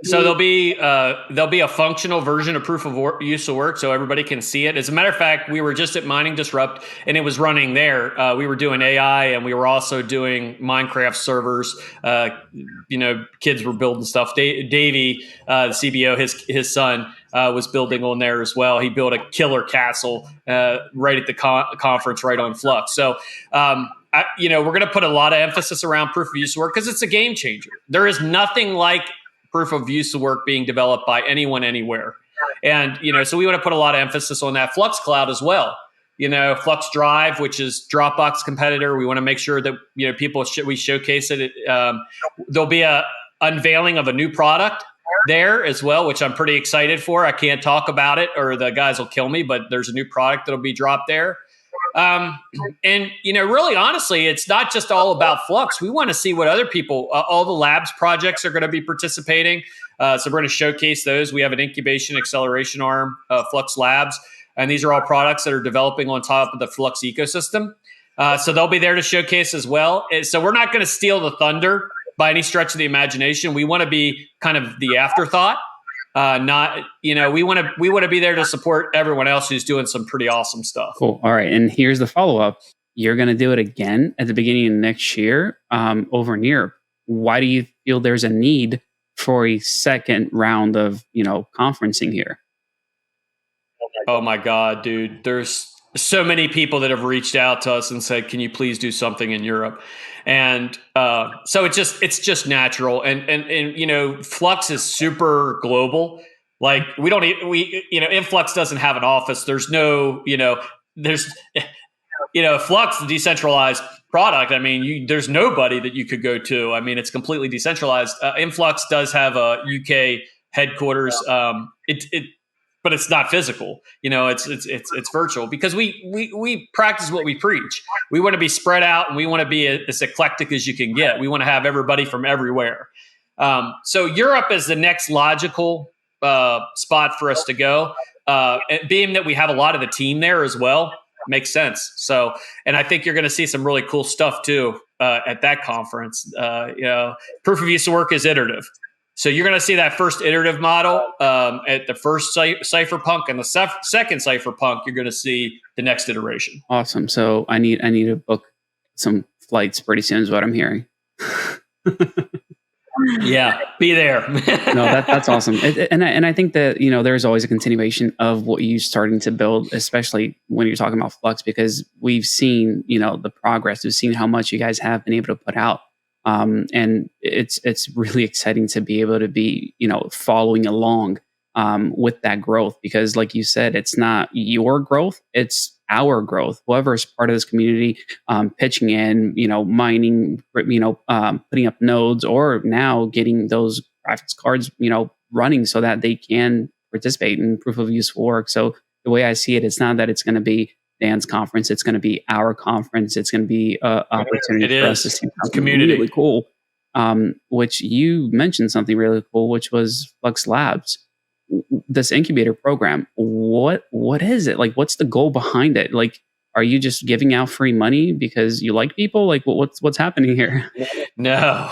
So there'll be a functional version of proof of use of work, so everybody can see it. As a matter of fact, we were just at Mining Disrupt, and it was running there. We were doing AI, and we were also doing Minecraft servers. Kids were building stuff. Davey, the CBO, his son, was building on there as well. He built a killer castle right at the conference, right on Flux. So. We're going to put a lot of emphasis around proof of use of work because it's a game changer. There is nothing like proof of use of work being developed by anyone anywhere. And, so we want to put a lot of emphasis on that. Flux Cloud as well. Flux Drive, which is Dropbox competitor. We want to make sure that, we showcase it. There'll be a unveiling of a new product there as well, which I'm pretty excited for. I can't talk about it or the guys will kill me, but there's a new product that'll be dropped there. Really honestly, it's not just all about Flux. We want to see what other people, all the labs projects are going to be participating. So we're going to showcase those. We have an incubation acceleration arm, Flux Labs, and these are all products that are developing on top of the Flux ecosystem. So they'll be there to showcase as well. And so we're not going to steal the thunder by any stretch of the imagination. We want to be kind of the afterthought. We want to be there to support everyone else who's doing some pretty awesome stuff. Cool. All right. And here's the follow-up. You're going to do it again at the beginning of next year over in Europe. Why do you feel there's a need for a second round of, conferencing here? Oh my God, dude. There's so many people that have reached out to us and said, can you please do something in Europe? And so it's just natural. And Flux is super global. Like Influx doesn't have an office. There's no, Flux, the decentralized product. I mean, there's nobody that you could go to. I mean, it's completely decentralized. Influx does have a UK headquarters. But it's not physical. It's virtual because we practice what we preach. We want to be spread out and we want to be as eclectic as you can get. We want to have everybody from everywhere. So Europe is the next logical spot for us to go. Being that we have a lot of the team there as well, makes sense. So, and I think you're going to see some really cool stuff too at that conference. Proof of use of work is iterative. So you're going to see that first iterative model at the first Cypherpunk, and the second Cypherpunk, you're going to see the next iteration. Awesome. So I need to book some flights pretty soon is what I'm hearing. Yeah, be there. No, that's awesome. And I think that, there's always a continuation of what you're starting to build, especially when you're talking about Flux, because we've seen, the progress. We've seen how much you guys have been able to put out. And it's really exciting to be able to be, following along with that growth, because like you said, it's not your growth, it's our growth. Whoever is part of this community, pitching in, mining, putting up nodes, or now getting those graphics cards, running so that they can participate in proof of useful work. So the way I see it, it's not that it's going to be Dan's conference. It's going to be our conference. It's going to be an opportunity for us to see something really cool. Which you mentioned something really cool, which was Flux Labs. This incubator program, what is it? Like, what's the goal behind it? Like, are you just giving out free money because you like people? Like, what's happening here? No.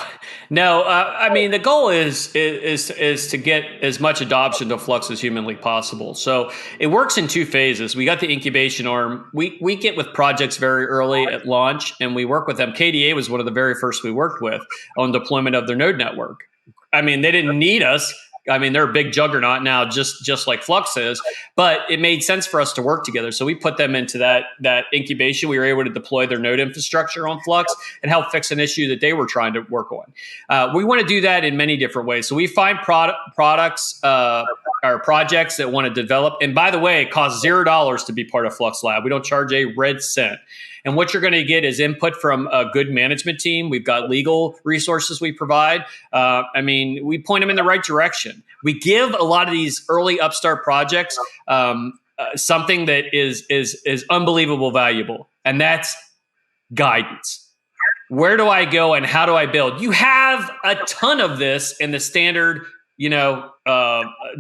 I mean, the goal is to get as much adoption to Flux as humanly possible. So it works in two phases. We got the incubation arm. We get with projects very early at launch, and we work with them. KDA was one of the very first we worked with on deployment of their node network. I mean, they didn't need us. I mean, they're a big juggernaut now, just like Flux is, but it made sense for us to work together. So we put them into that incubation. We were able to deploy their node infrastructure on Flux and help fix an issue that they were trying to work on. We want to do that in many different ways. So we find products or projects that want to develop. And by the way, it costs $0 to be part of Flux Lab. We don't charge a red cent. And what you're going to get is input from a good management team. We've got legal resources we provide. I mean, we point them in the right direction. We give a lot of these early upstart projects something that is unbelievable valuable, and that's guidance. Where do I go and how do I build? You have a ton of this in the standard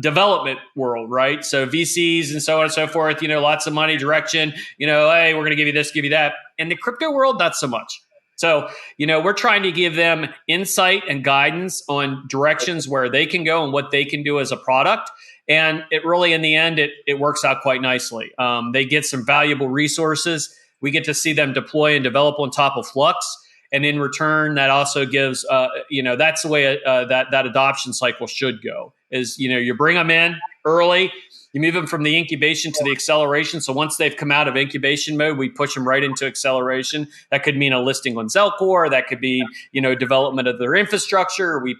development world, right? So VCs and so on and so forth, lots of money, direction, hey, we're going to give you this, give you that. In the crypto world, not so much. So, we're trying to give them insight and guidance on directions where they can go and what they can do as a product. And it really, in the end, it works out quite nicely. They get some valuable resources. We get to see them deploy and develop on top of Flux. And in return, that also gives, that's the way that adoption cycle should go. Is, you bring them in early, you move them from the incubation to the acceleration. So once they've come out of incubation mode, we push them right into acceleration. That could mean a listing on Zelcore. That could be, development of their infrastructure. We,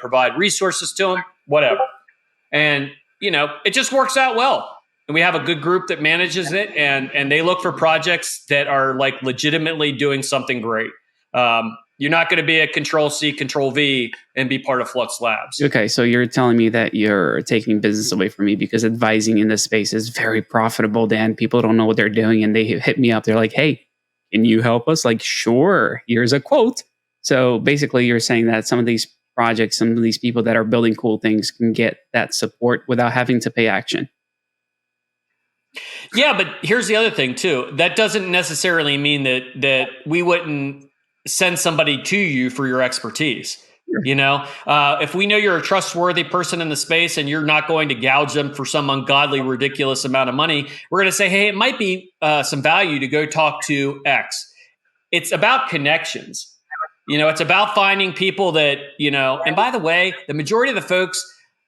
provide resources to them, whatever. And, it just works out well. And we have a good group that manages it, and they look for projects that are like legitimately doing something great. You're not going to be a Control-C, Control-V and be part of Flux Labs. Okay, so you're telling me that you're taking business away from me because advising in this space is very profitable, Dan. People don't know what they're doing, and they hit me up. They're like, hey, can you help us? Like, sure, here's a quote. So basically, you're saying that some of these projects, some of these people that are building cool things can get that support without having to pay action. Yeah, but here's the other thing, too. That doesn't necessarily mean that we wouldn't send somebody to you for your expertise. If we know you're a trustworthy person in the space and you're not going to gouge them for some ungodly, ridiculous amount of money, we're going to say, hey, it might be some value to go talk to X. It's about connections. It's about finding people that, and by the way, the majority of the folks,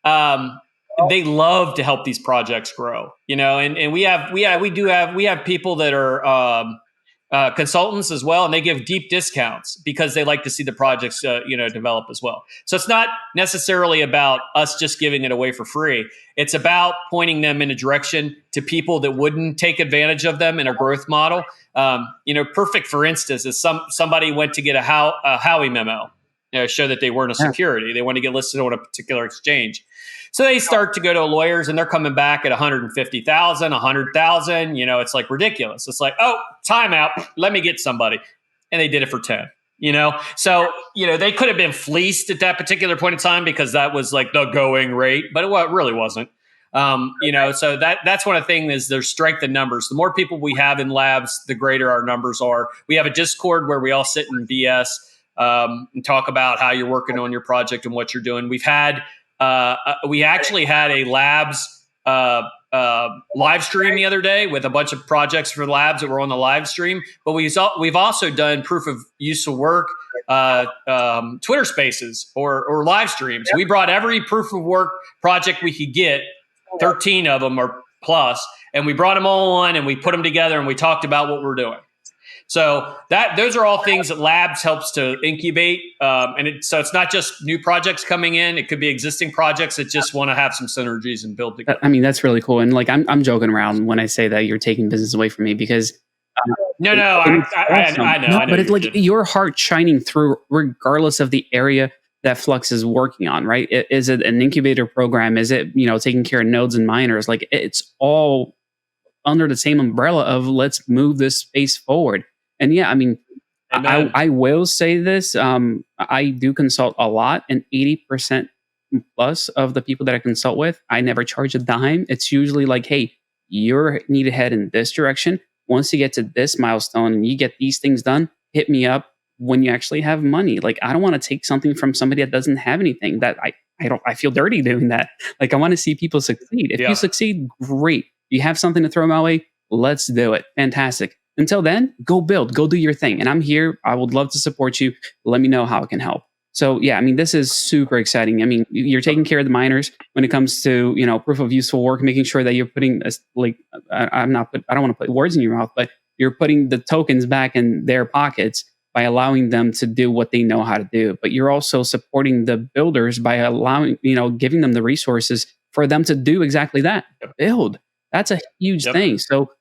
they love to help these projects grow, and we have people that are, consultants as well, and they give deep discounts because they like to see the projects, develop as well. So it's not necessarily about us just giving it away for free. It's about pointing them in a direction to people that wouldn't take advantage of them in a growth model. Perfect for instance is somebody went to get a Howey memo, show that they weren't a security. They want to get listed on a particular exchange. So they start to go to lawyers, and they're coming back at 150,000, 100,000. It's like ridiculous. It's like, oh, timeout. Let me get somebody, and they did it for 10. So they could have been fleeced at that particular point in time because that was like the going rate, but it really wasn't. So that's one of the things is there's strength in numbers. The more people we have in labs, the greater our numbers are. We have a Discord where we all sit and BS and talk about how you're working on your project and what you're doing. We actually had a labs live stream the other day with a bunch of projects for labs that were on the live stream. But we've also done proof of use of work, Twitter Spaces or live streams. We brought every proof of work project we could get, 13 of them or plus, and we brought them all on and we put them together and we talked about what we're doing. So those are all things that labs helps to incubate. So it's not just new projects coming in. It could be existing projects that just want to have some synergies and build together. I mean, that's really cool. And like, I'm joking around when I say that you're taking business away from me because I know. But it's like your heart shining through regardless of the area, that Flux is working on, right? Is it an incubator program? Is it, taking care of nodes and miners? Like, it's all under the same umbrella of let's move this space forward. And yeah, I mean, Amen. I will say this. I do consult a lot, and 80% plus of the people that I consult with, I never charge a dime. It's usually like, hey, you need to head in this direction. Once you get to this milestone and you get these things done, hit me up when you actually have money. Like, I don't want to take something from somebody that doesn't have anything. That I feel dirty doing that. Like, I want to see people succeed. If you succeed, great. You have something to throw my way, let's do it. Fantastic. Until then, go build, go do your thing. And I'm here. I would love to support you. Let me know how it can help. So yeah, I mean, this is super exciting. I mean, you're taking care of the miners when it comes to, proof of useful work, making sure that you're putting I don't want to put words in your mouth, but you're putting the tokens back in their pockets by allowing them to do what they know how to do. But you're also supporting the builders by allowing, giving them the resources for them to do exactly that, build. That's a huge thing. So,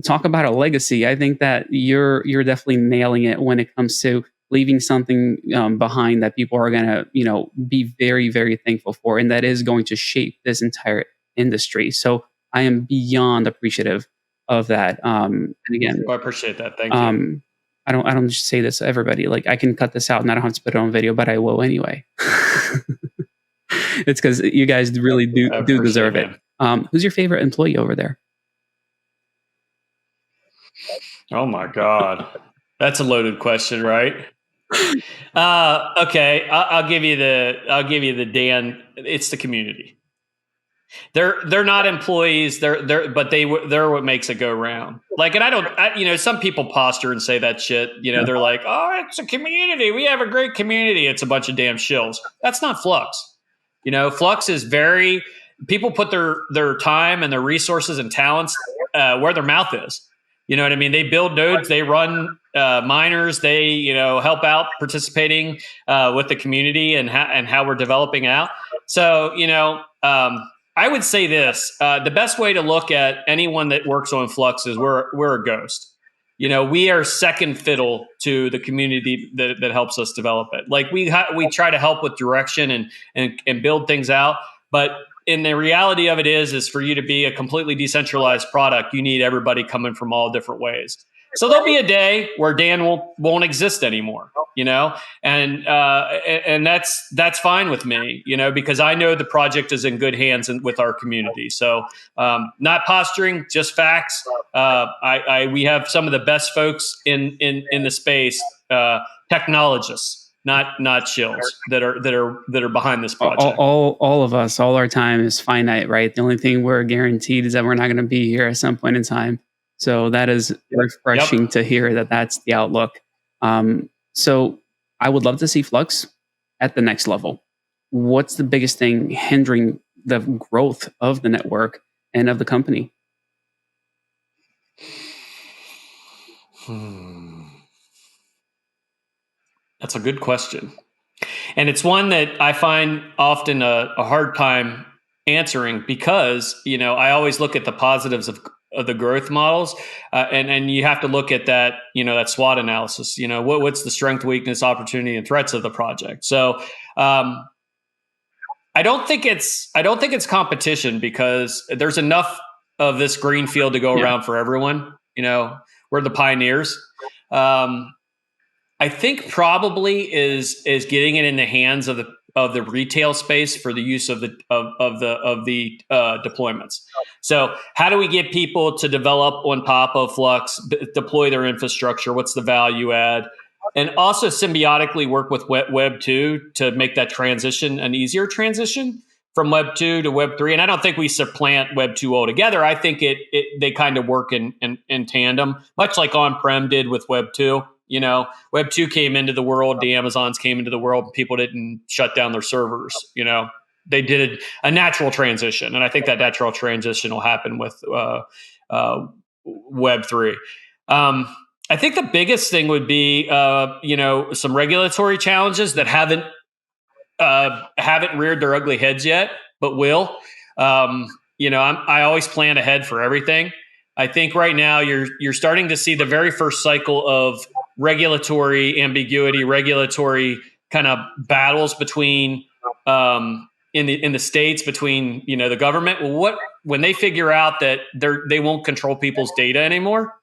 talk about a legacy. I think that you're definitely nailing it when it comes to leaving something behind that people are going to, be very, very thankful for, and that is going to shape this entire industry. So, I am beyond appreciative of that. And again, I appreciate that. Thank you. I don't just say this to everybody. Like, I can cut this out and I don't have to put it on video, but I will anyway. It's because you guys really do deserve it. Who's your favorite employee over there? Oh my God, that's a loaded question, right? Okay, I'll give you the Dan. It's the community. They're not employees. They're what makes it go round. Like, and some people posture and say that shit. They're like, oh, it's a community. We have a great community. It's a bunch of damn shills. That's not Flux. Flux is very. People put their time and their resources and talents where their mouth is. You know what I mean? They build nodes, they run miners, they help out participating with the community and how we're developing out. So I would say this: the best way to look at anyone that works on Flux is we're a ghost. We are second fiddle to the community that helps us develop it. Like, we try to help with direction and build things out, but and the reality of it is for you to be a completely decentralized product, you need everybody coming from all different ways. So there'll be a day where Dan won't exist anymore, and that's fine with me, because I know the project is in good hands and with our community. So not posturing, just facts. We have some of the best folks in the space, technologists. Not shills that are behind this project. All of us, all our time is finite, right? The only thing we're guaranteed is that we're not going to be here at some point in time. So that is refreshing to hear that that's the outlook. So I would love to see Flux at the next level. What's the biggest thing hindering the growth of the network and of the company? That's a good question. And it's one that I find often a hard time answering because, I always look at the positives of the growth models. And you have to look at that, that SWOT analysis, what's the strength, weakness, opportunity, and threats of the project. So I don't think it's competition because there's enough of this green field to go around for everyone. We're the pioneers. I think probably is getting it in the hands of the retail space for the use of the deployments. So how do we get people to develop on top of Flux, deploy their infrastructure? What's the value add? And also symbiotically work with Web 2 to make that transition an easier transition from Web 2 to Web 3. And I don't think we supplant Web 2 altogether. I think they kind of work in tandem, much like on-prem did with Web 2. Web 2 came into the world, the Amazons came into the world, and people didn't shut down their servers. They did a natural transition. And I think that natural transition will happen with Web 3. I think the biggest thing would be, some regulatory challenges that haven't reared their ugly heads yet, but will. I always plan ahead for everything. I think right now you're starting to see the very first cycle of regulatory ambiguity, regulatory kind of battles between in the states between the government. Well, when they figure out that they won't control people's data anymore,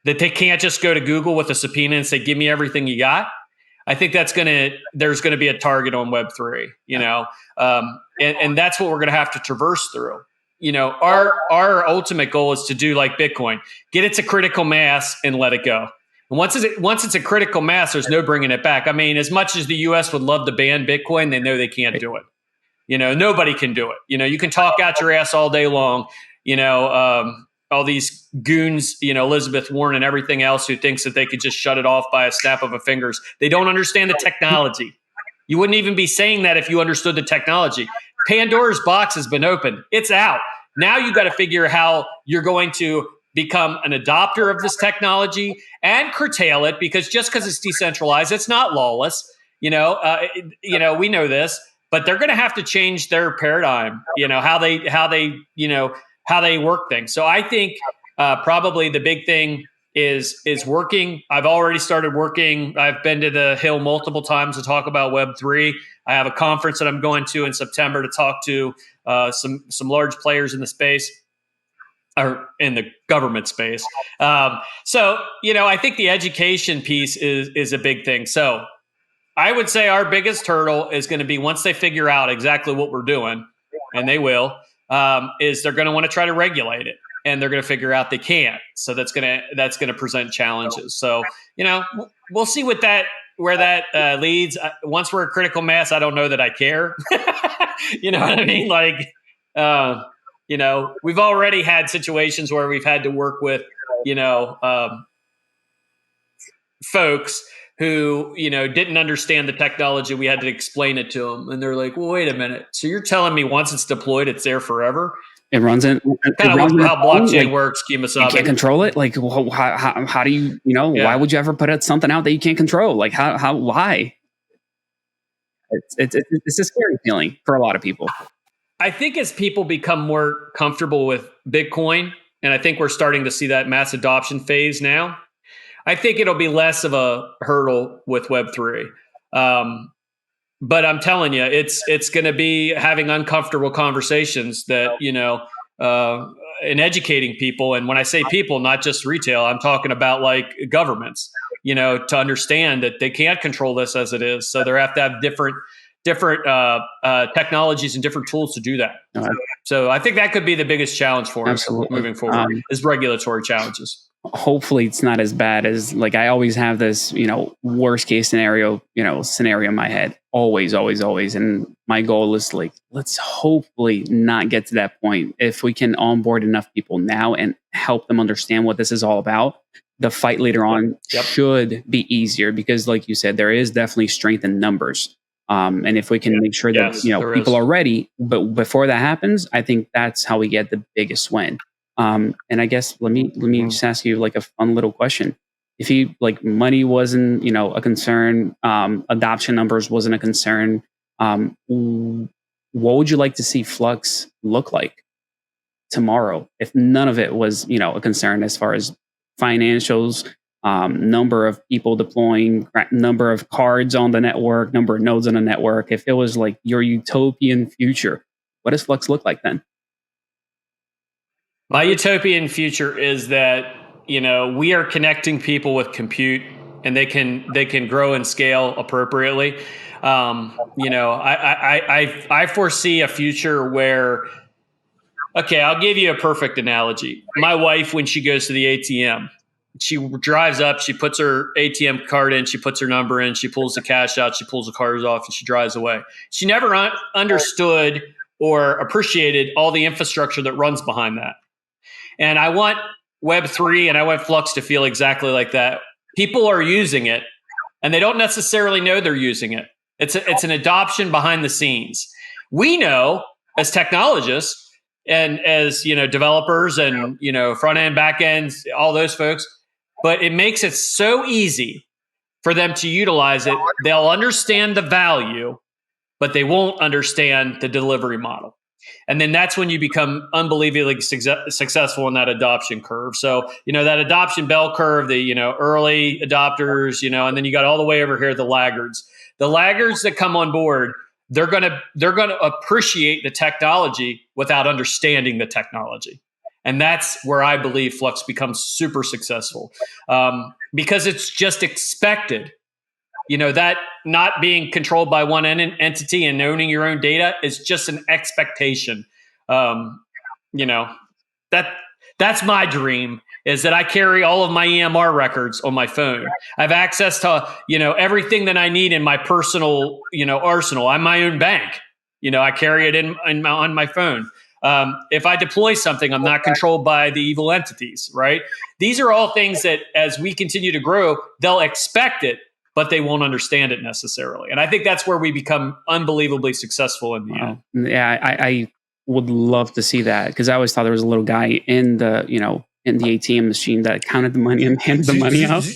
that they can't just go to Google with a subpoena and say, "Give me everything you got." I think there's going to be a target on Web3, and that's what we're going to have to traverse through. Our ultimate goal is to do like Bitcoin, get it to critical mass and let it go. And once it's a critical mass, there's no bringing it back. I mean, as much as the U.S. would love to ban Bitcoin, they know they can't do it. Nobody can do it. You can talk out your ass all day long. All these goons, Elizabeth Warren and everything else who thinks that they could just shut it off by a snap of a fingers. They don't understand the technology. You wouldn't even be saying that if you understood the technology. Pandora's box has been opened. It's out. Now you got to figure how you're going to become an adopter of this technology and curtail it, because just because it's decentralized, it's not lawless. We know this, but they're going to have to change their paradigm, how they work things. So I think probably the big thing is working. I've already started working. I've been to the Hill multiple times to talk about Web3. I have a conference that I'm going to in September to talk to some large players in the space, or in the government space. So I think the education piece is a big thing. So I would say our biggest hurdle is going to be, once they figure out exactly what we're doing, and they will, is they're going to want to try to regulate it, and they're going to figure out they can't. So that's going to present challenges. So we'll see where that leads. Once we're a critical mass, I don't know that I care. You know what I mean? Like, we've already had situations where we've had to work with folks who didn't understand the technology. We had to explain it to them, and they're like, "Well, wait a minute. So you're telling me once it's deployed, it's there forever?" It runs in kind of how blockchain works. Kiyosaki. You can't control it. Like, how do you? Why would you ever put out something out that you can't control? Like, why? It's a scary feeling for a lot of people. I think as people become more comfortable with Bitcoin, and I think we're starting to see that mass adoption phase now, I think it'll be less of a hurdle with Web3. But I'm telling you, it's going to be having uncomfortable conversations that, and educating people. And when I say people, not just retail, I'm talking about like governments, to understand that they can't control this as it is. So they have to have different technologies and different tools to do that. So I think that could be the biggest challenge for us moving forward, is regulatory challenges. Hopefully it's not as bad as, like, I always have this, worst case scenario in my head. Always. And my goal is, like, let's hopefully not get to that point. If we can onboard enough people now and help them understand what this is all about, the fight later on should be easier, because like you said, there is definitely strength in numbers. And if we can make sure that, people are ready, but before that happens, I think that's how we get the biggest win. And I guess let me just ask you like a fun little question. If money wasn't, a concern, adoption numbers wasn't a concern, what would you like to see Flux look like tomorrow if none of it was, a concern, as far as financials, number of people deploying, number of cards on the network, number of nodes on the network? If it was like your utopian future, what does Flux look like then? My utopian future is that, we are connecting people with compute, and they can grow and scale appropriately. I foresee a future where, okay, I'll give you a perfect analogy. My wife, when she goes to the ATM, she drives up, she puts her ATM card in, she puts her number in, she pulls the cash out, she pulls the cards off, and she drives away. She never understood or appreciated all the infrastructure that runs behind that. And I want Web3 and I want Flux to feel exactly like that. People are using it, and they don't necessarily know they're using it. It's an adoption behind the scenes. We know, as technologists and as developers and front end, back end, all those folks, but it makes it so easy for them to utilize it. They'll understand the value, but they won't understand the delivery model. And then that's when you become unbelievably successful in that adoption curve. So, that adoption bell curve, the, early adopters, and then you got all the way over here, the laggards. The laggards that come on board, they're gonna appreciate the technology without understanding the technology. And that's where I believe Flux becomes super successful, because it's just expected. That not being controlled by one entity and owning your own data is just an expectation. That's my dream, is that I carry all of my EMR records on my phone. I have access to, everything that I need in my personal, arsenal. I'm my own bank. I carry it on my phone. If I deploy something, I'm not controlled by the evil entities, right? These are all things that as we continue to grow, they'll expect it, but they won't understand it necessarily. And I think that's where we become unbelievably successful in the end. Yeah, I would love to see that, because I always thought there was a little guy in the, in the ATM machine that counted the money and handed the money out.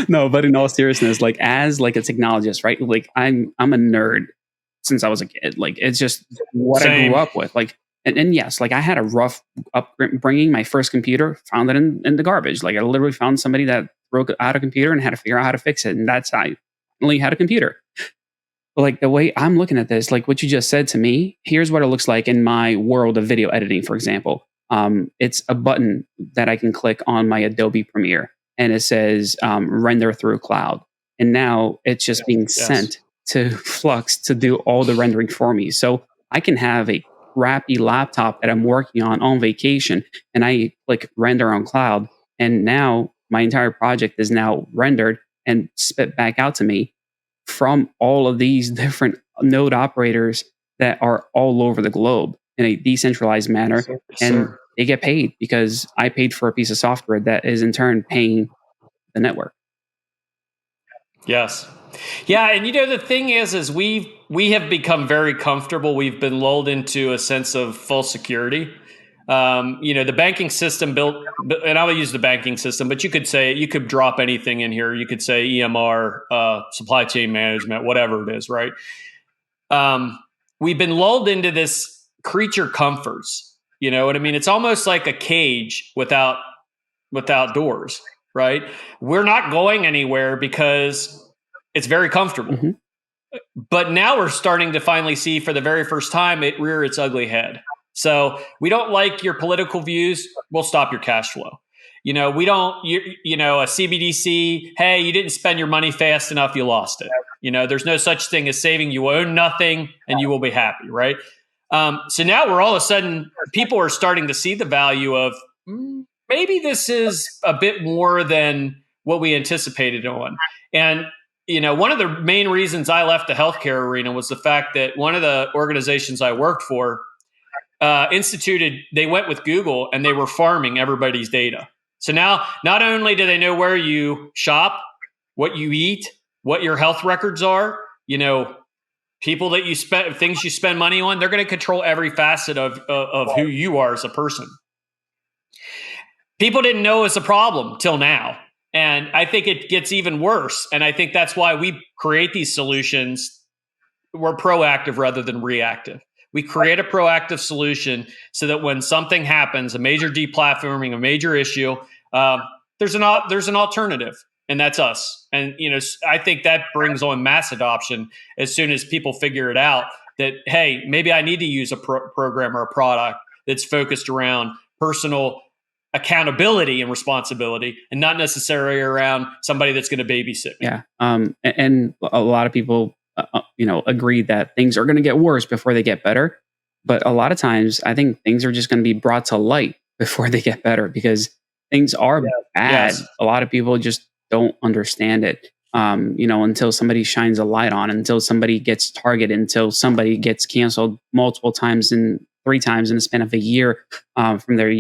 No, but in all seriousness, as a technologist, right? I'm a nerd since I was a kid. It's just what I grew up with. And yes, I had a rough upbringing. My first computer, found it in the garbage. I literally found somebody that broke out a computer and had to figure out how to fix it. And that's how I only had a computer. But the way I'm looking at this, what you just said to me, here's what it looks like in my world of video editing, for example. It's a button that I can click on my Adobe Premiere, and it says render through cloud. And now it's just being sent to Flux to do all the rendering for me. So I can have a crappy laptop that I'm working on vacation, and I click render on cloud, and now my entire project is now rendered and spit back out to me from all of these different node operators that are all over the globe in a decentralized manner. And they get paid because I paid for a piece of software that is in turn paying the network. Yes. Yeah. And the thing is we have become very comfortable. We've been lulled into a sense of false security. The banking system built, and I will use the banking system, but you could drop anything in here. You could say EMR, supply chain management, whatever it is, right? We've been lulled into this creature comforts. You know what I mean? It's almost like a cage without doors, right? We're not going anywhere because it's very comfortable. Mm-hmm. But now we're starting to finally see, for the very first time, it rear its ugly head. So we don't like your political views, we'll stop your cash flow. We don't, a CBDC, hey, you didn't spend your money fast enough, you lost it. There's no such thing as saving. You own nothing and you will be happy, right? So now we're all of a sudden, people are starting to see the value of maybe this is a bit more than what we anticipated on. And, one of the main reasons I left the healthcare arena was the fact that one of the organizations I worked for they went with Google and they were farming everybody's data. So now not only do they know where you shop, what you eat, what your health records are, people that things you spend money on, they're going to control every facet of who you are as a person. People didn't know it's a problem till now. And I think it gets even worse. And I think that's why we create these solutions. We're proactive rather than reactive. We create a proactive solution so that when something happens, a major deplatforming, a major issue, there's an alternative, and that's us. And I think that brings on mass adoption as soon as people figure it out that, hey, maybe I need to use a program or a product that's focused around personal accountability and responsibility, and not necessarily around somebody that's going to babysit me. Yeah, and a lot of people agree that things are going to get worse before they get better. But a lot of times, I think things are just going to be brought to light before they get better, because things are bad. Yes. A lot of people just don't understand it, until somebody shines a light on, until somebody gets targeted, until somebody gets canceled multiple times and 3 times in the span of a year from their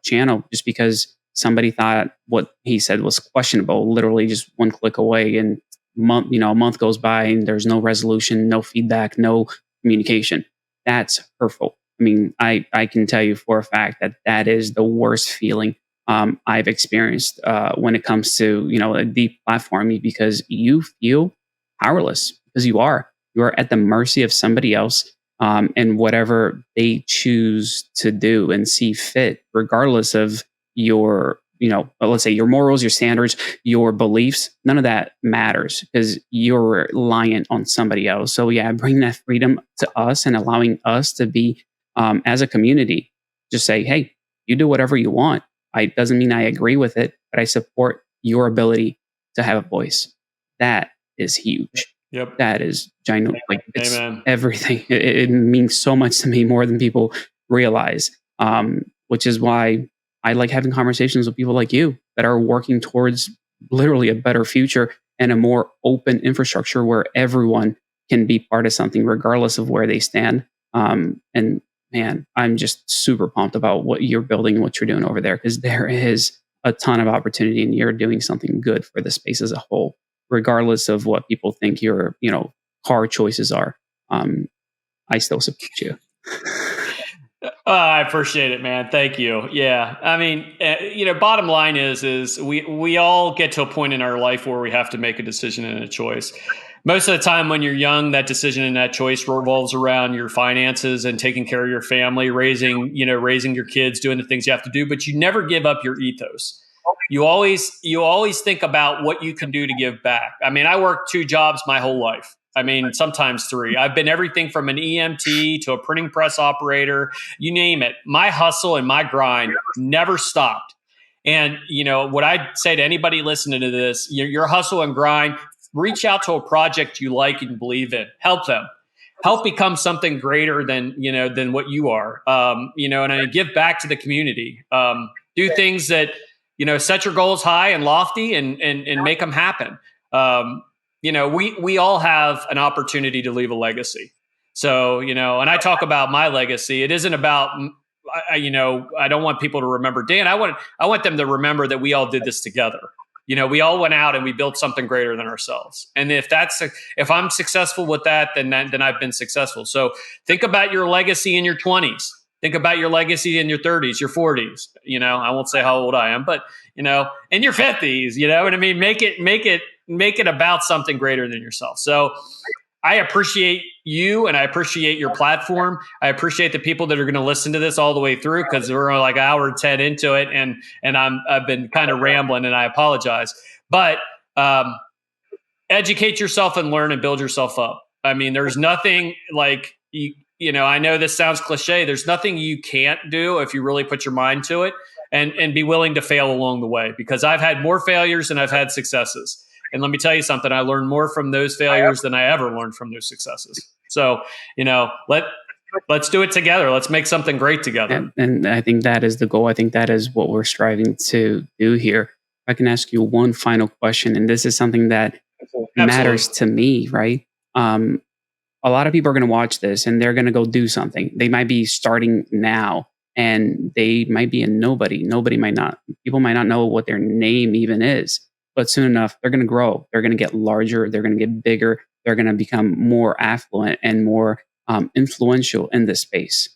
channel, just because somebody thought what he said was questionable, literally just one click away, and a month goes by and there's no resolution, no feedback, no communication. That's hurtful. I mean, I can tell you for a fact that is the worst feeling I've experienced when it comes to a deep platform, because you feel powerless, because you are at the mercy of somebody else and whatever they choose to do and see fit, regardless of your let's say your morals, your standards, your beliefs, none of that matters because you're reliant on somebody else. So yeah, bring that freedom to us and allowing us to be, as a community, just say, hey, you do whatever you want. It doesn't mean I agree with it, but I support your ability to have a voice. That is huge. Yep. That is giant. Like it's Amen. everything. It means so much to me, more than people realize. Which is why I like having conversations with people like you that are working towards literally a better future and a more open infrastructure where everyone can be part of something, regardless of where they stand. And man, I'm just super pumped about what you're building and what you're doing over there, because there is a ton of opportunity and you're doing something good for the space as a whole, regardless of what people think your, car choices are. I still support you. I appreciate it, man. Thank you. Yeah. I mean, bottom line is we all get to a point in our life where we have to make a decision and a choice. Most of the time when you're young, that decision and that choice revolves around your finances and taking care of your family, raising your kids, doing the things you have to do, but you never give up your ethos. You always think about what you can do to give back. I mean, I worked 2 jobs my whole life. I mean, sometimes 3. I've been everything from an EMT to a printing press operator, you name it. My hustle and my grind never stopped. And, what I'd say to anybody listening to this, your hustle and grind, reach out to a project you like and believe in. Help them. Help become something greater than what you are. And I give back to the community. Do things that, set your goals high and lofty and make them happen. We all have an opportunity to leave a legacy. So, and I talk about my legacy. It isn't about, I don't want people to remember Dan. I want them to remember that we all did this together. We all went out and we built something greater than ourselves. And if I'm successful with that, then I've been successful. So think about your legacy in your 20s. Think about your legacy in your 30s, your 40s. I won't say how old I am, but in your 50s. You know what I mean? Make it about something greater than yourself. So I appreciate you and I appreciate your platform. I appreciate the people that are going to listen to this all the way through, because we're like an hour 10 into it, and I've been kind of rambling, and I apologize. But educate yourself and learn and build yourself up. I mean, there's nothing like I know this sounds cliche. There's nothing you can't do if you really put your mind to it, and be willing to fail along the way, because I've had more failures than I've had successes. And let me tell you something, I learned more from those failures than I ever learned from those successes. So, let's do it together. Let's make something great together. And I think that is the goal. I think that is what we're striving to do here. I can ask you one final question, and this is something that matters to me, right? A lot of people are going to watch this and they're going to go do something. They might be starting now and they might be a nobody. People might not know what their name even is. But soon enough, they're going to grow. They're going to get larger. They're going to get bigger. They're going to become more affluent and more influential in this space.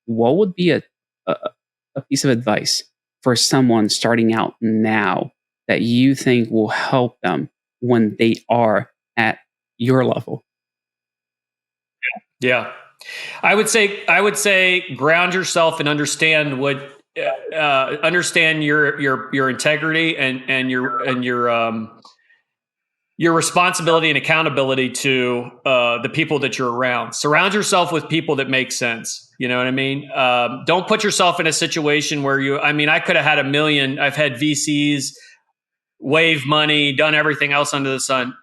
What would be a piece of advice for someone starting out now that you think will help them when they are at your level? Yeah, I would say ground yourself and understand understand your integrity and your responsibility and accountability to the people that you're around. Surround yourself with people that make sense. You know what I mean? Don't put yourself in a situation where I could have had $1 million. I've had VCs, wave money, done everything else under the sun.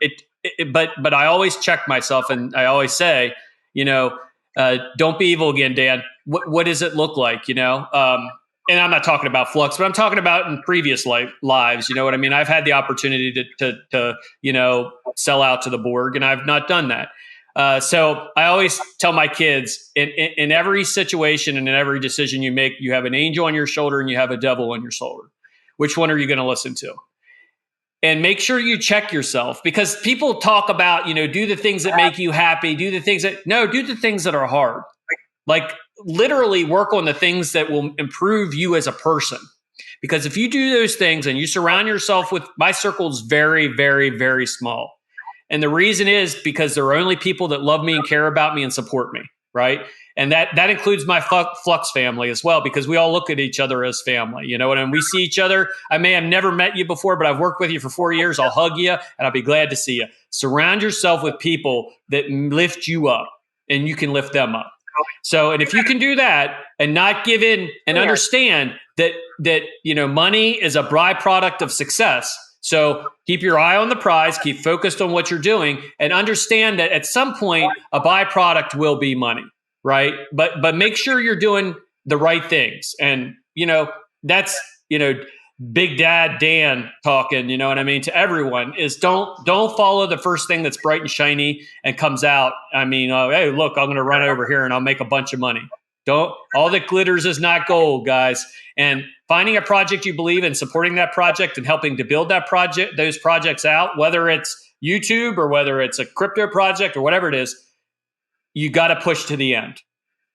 But I always check myself, and I always say, don't be evil again, Dan. What does it look like? And I'm not talking about Flux, but I'm talking about in previous lives. You know what I mean? I've had the opportunity to sell out to the Borg, and I've not done that. So I always tell my kids, in every situation and in every decision you make, you have an angel on your shoulder and you have a devil on your shoulder. Which one are you going to listen to? And make sure you check yourself, because people talk about, do the things that make you happy, do the things that are hard. Like literally work on the things that will improve you as a person. Because if you do those things and you surround yourself with, my circle is very, very, very small. And the reason is because there are only people that love me and care about me and support me. Right. And that includes my Flux family as well, because we all look at each other as family, you know, and we see each other. I may have never met you before, but I've worked with you for 4 years. I'll hug you and I'll be glad to see you. Surround yourself with people that lift you up and you can lift them up. So, and if you can do that and not give in and understand that, you know, money is a byproduct of success. So keep your eye on the prize, keep focused on what you're doing, and understand that at some point a byproduct will be money, right? But make sure you're doing the right things. And, you know, that's, you know, Big Dad Dan talking, you know what I mean, to everyone is don't follow the first thing that's bright and shiny and comes out. I mean, hey, look, I'm going to run over here and I'll make a bunch of money. All that glitters is not gold, guys. And finding a project you believe in, supporting that project and helping to build that project, those projects out, whether it's YouTube or whether it's a crypto project or whatever it is, you got to push to the end.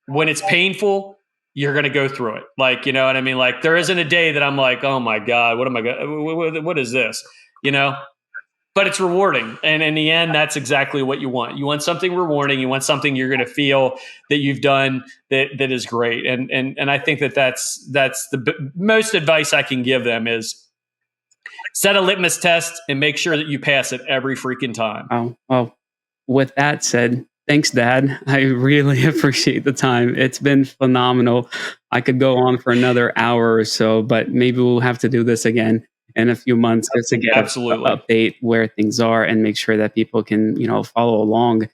When it's painful, you're going to go through it. Like, you know what I mean? Like there isn't a day that I'm like, oh my God, what is this? You know, but it's rewarding. And in the end, that's exactly what you want. You want something rewarding. You want something you're going to feel that you've done that is great. And I think that's the most advice I can give them is set a litmus test and make sure that you pass it every freaking time. Oh, well, with that said, thanks, Dad. I really appreciate the time. It's been phenomenal. I could go on for another hour or so, but maybe we'll have to do this again in a few months just to get an update where things are and make sure that people can, you know, follow along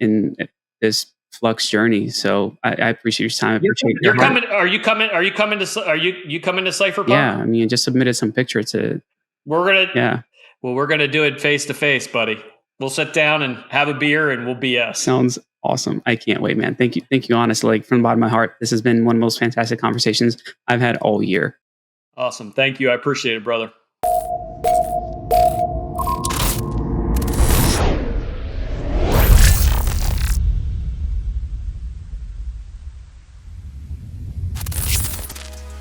in this Flux journey. So I appreciate your time. You're coming. Are you coming to Cypherpunk? Yeah, I mean, I just submitted some picture to. Well, we're gonna do it face to face, buddy. We'll sit down and have a beer and we'll BS. Sounds awesome. I can't wait, man. Thank you. Honestly, like from the bottom of my heart, this has been one of the most fantastic conversations I've had all year. Awesome. Thank you. I appreciate it, brother.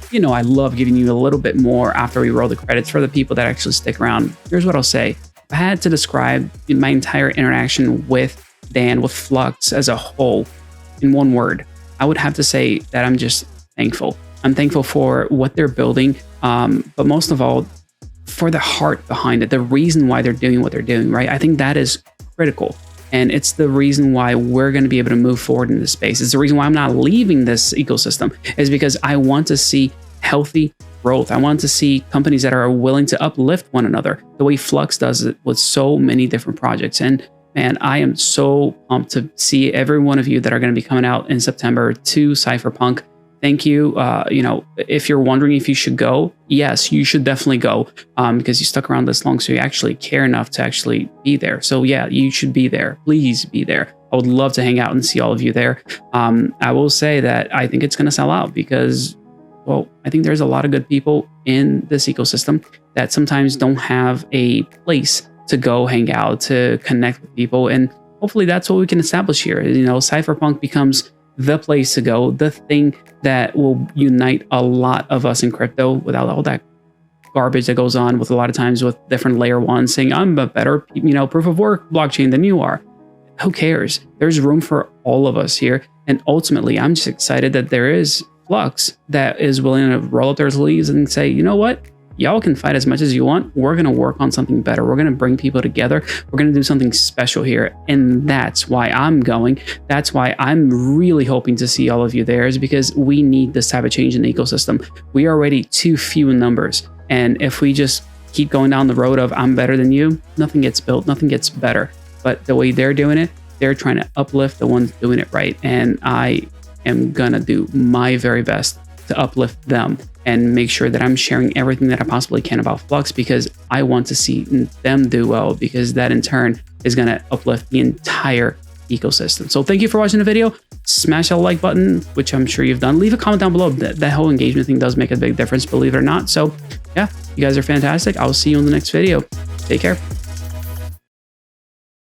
You know, I love giving you a little bit more after we roll the credits for the people that actually stick around. Here's what I'll say. If I had to describe my entire interaction with Dan, with Flux as a whole, in one word, I would have to say that I'm just thankful. I'm thankful for what they're building, but most of all, for the heart behind it, the reason why they're doing what they're doing, right? I think that is critical. And it's the reason why we're going to be able to move forward in this space. It's the reason why I'm not leaving this ecosystem, is because I want to see healthy growth. I want to see companies that are willing to uplift one another the way Flux does it with so many different projects. And man, I am so pumped to see every one of you that are going to be coming out in September to Cypherpunk. Thank you. You know, if you're wondering if you should go, yes, you should definitely go because you stuck around this long, so you actually care enough to actually be there. So yeah, you should be there. Please be there. I would love to hang out and see all of you there. I will say that I think it's going to sell out because, well, I think there's a lot of good people in this ecosystem that sometimes don't have a place to go hang out, to connect with people. And hopefully that's what we can establish here. You know, Cypherpunk becomes the place to go, the thing that will unite a lot of us in crypto without all that garbage that goes on with a lot of times with different layer ones saying, I'm a better, you know, proof of work blockchain than you are. Who cares? There's room for all of us here. And ultimately, I'm just excited that there is Flux that is willing to roll up their sleeves and say, you know what? Y'all can fight as much as you want. We're going to work on something better. We're going to bring people together. We're going to do something special here. And that's why I'm going. That's why I'm really hoping to see all of you there, is because we need this type of change in the ecosystem. We are already too few in numbers. And if we just keep going down the road of I'm better than you, nothing gets built, nothing gets better. But the way they're doing it, they're trying to uplift the ones doing it right. And I am going to do my very best to uplift them and make sure that I'm sharing everything that I possibly can about Flux, because I want to see them do well, because that in turn is going to uplift the entire ecosystem. So thank you for watching the video. Smash that like button, which I'm sure you've done. Leave a comment down below. That whole engagement thing does make a big difference, believe it or not. So yeah, you guys are fantastic. I'll see you in the next video. Take care.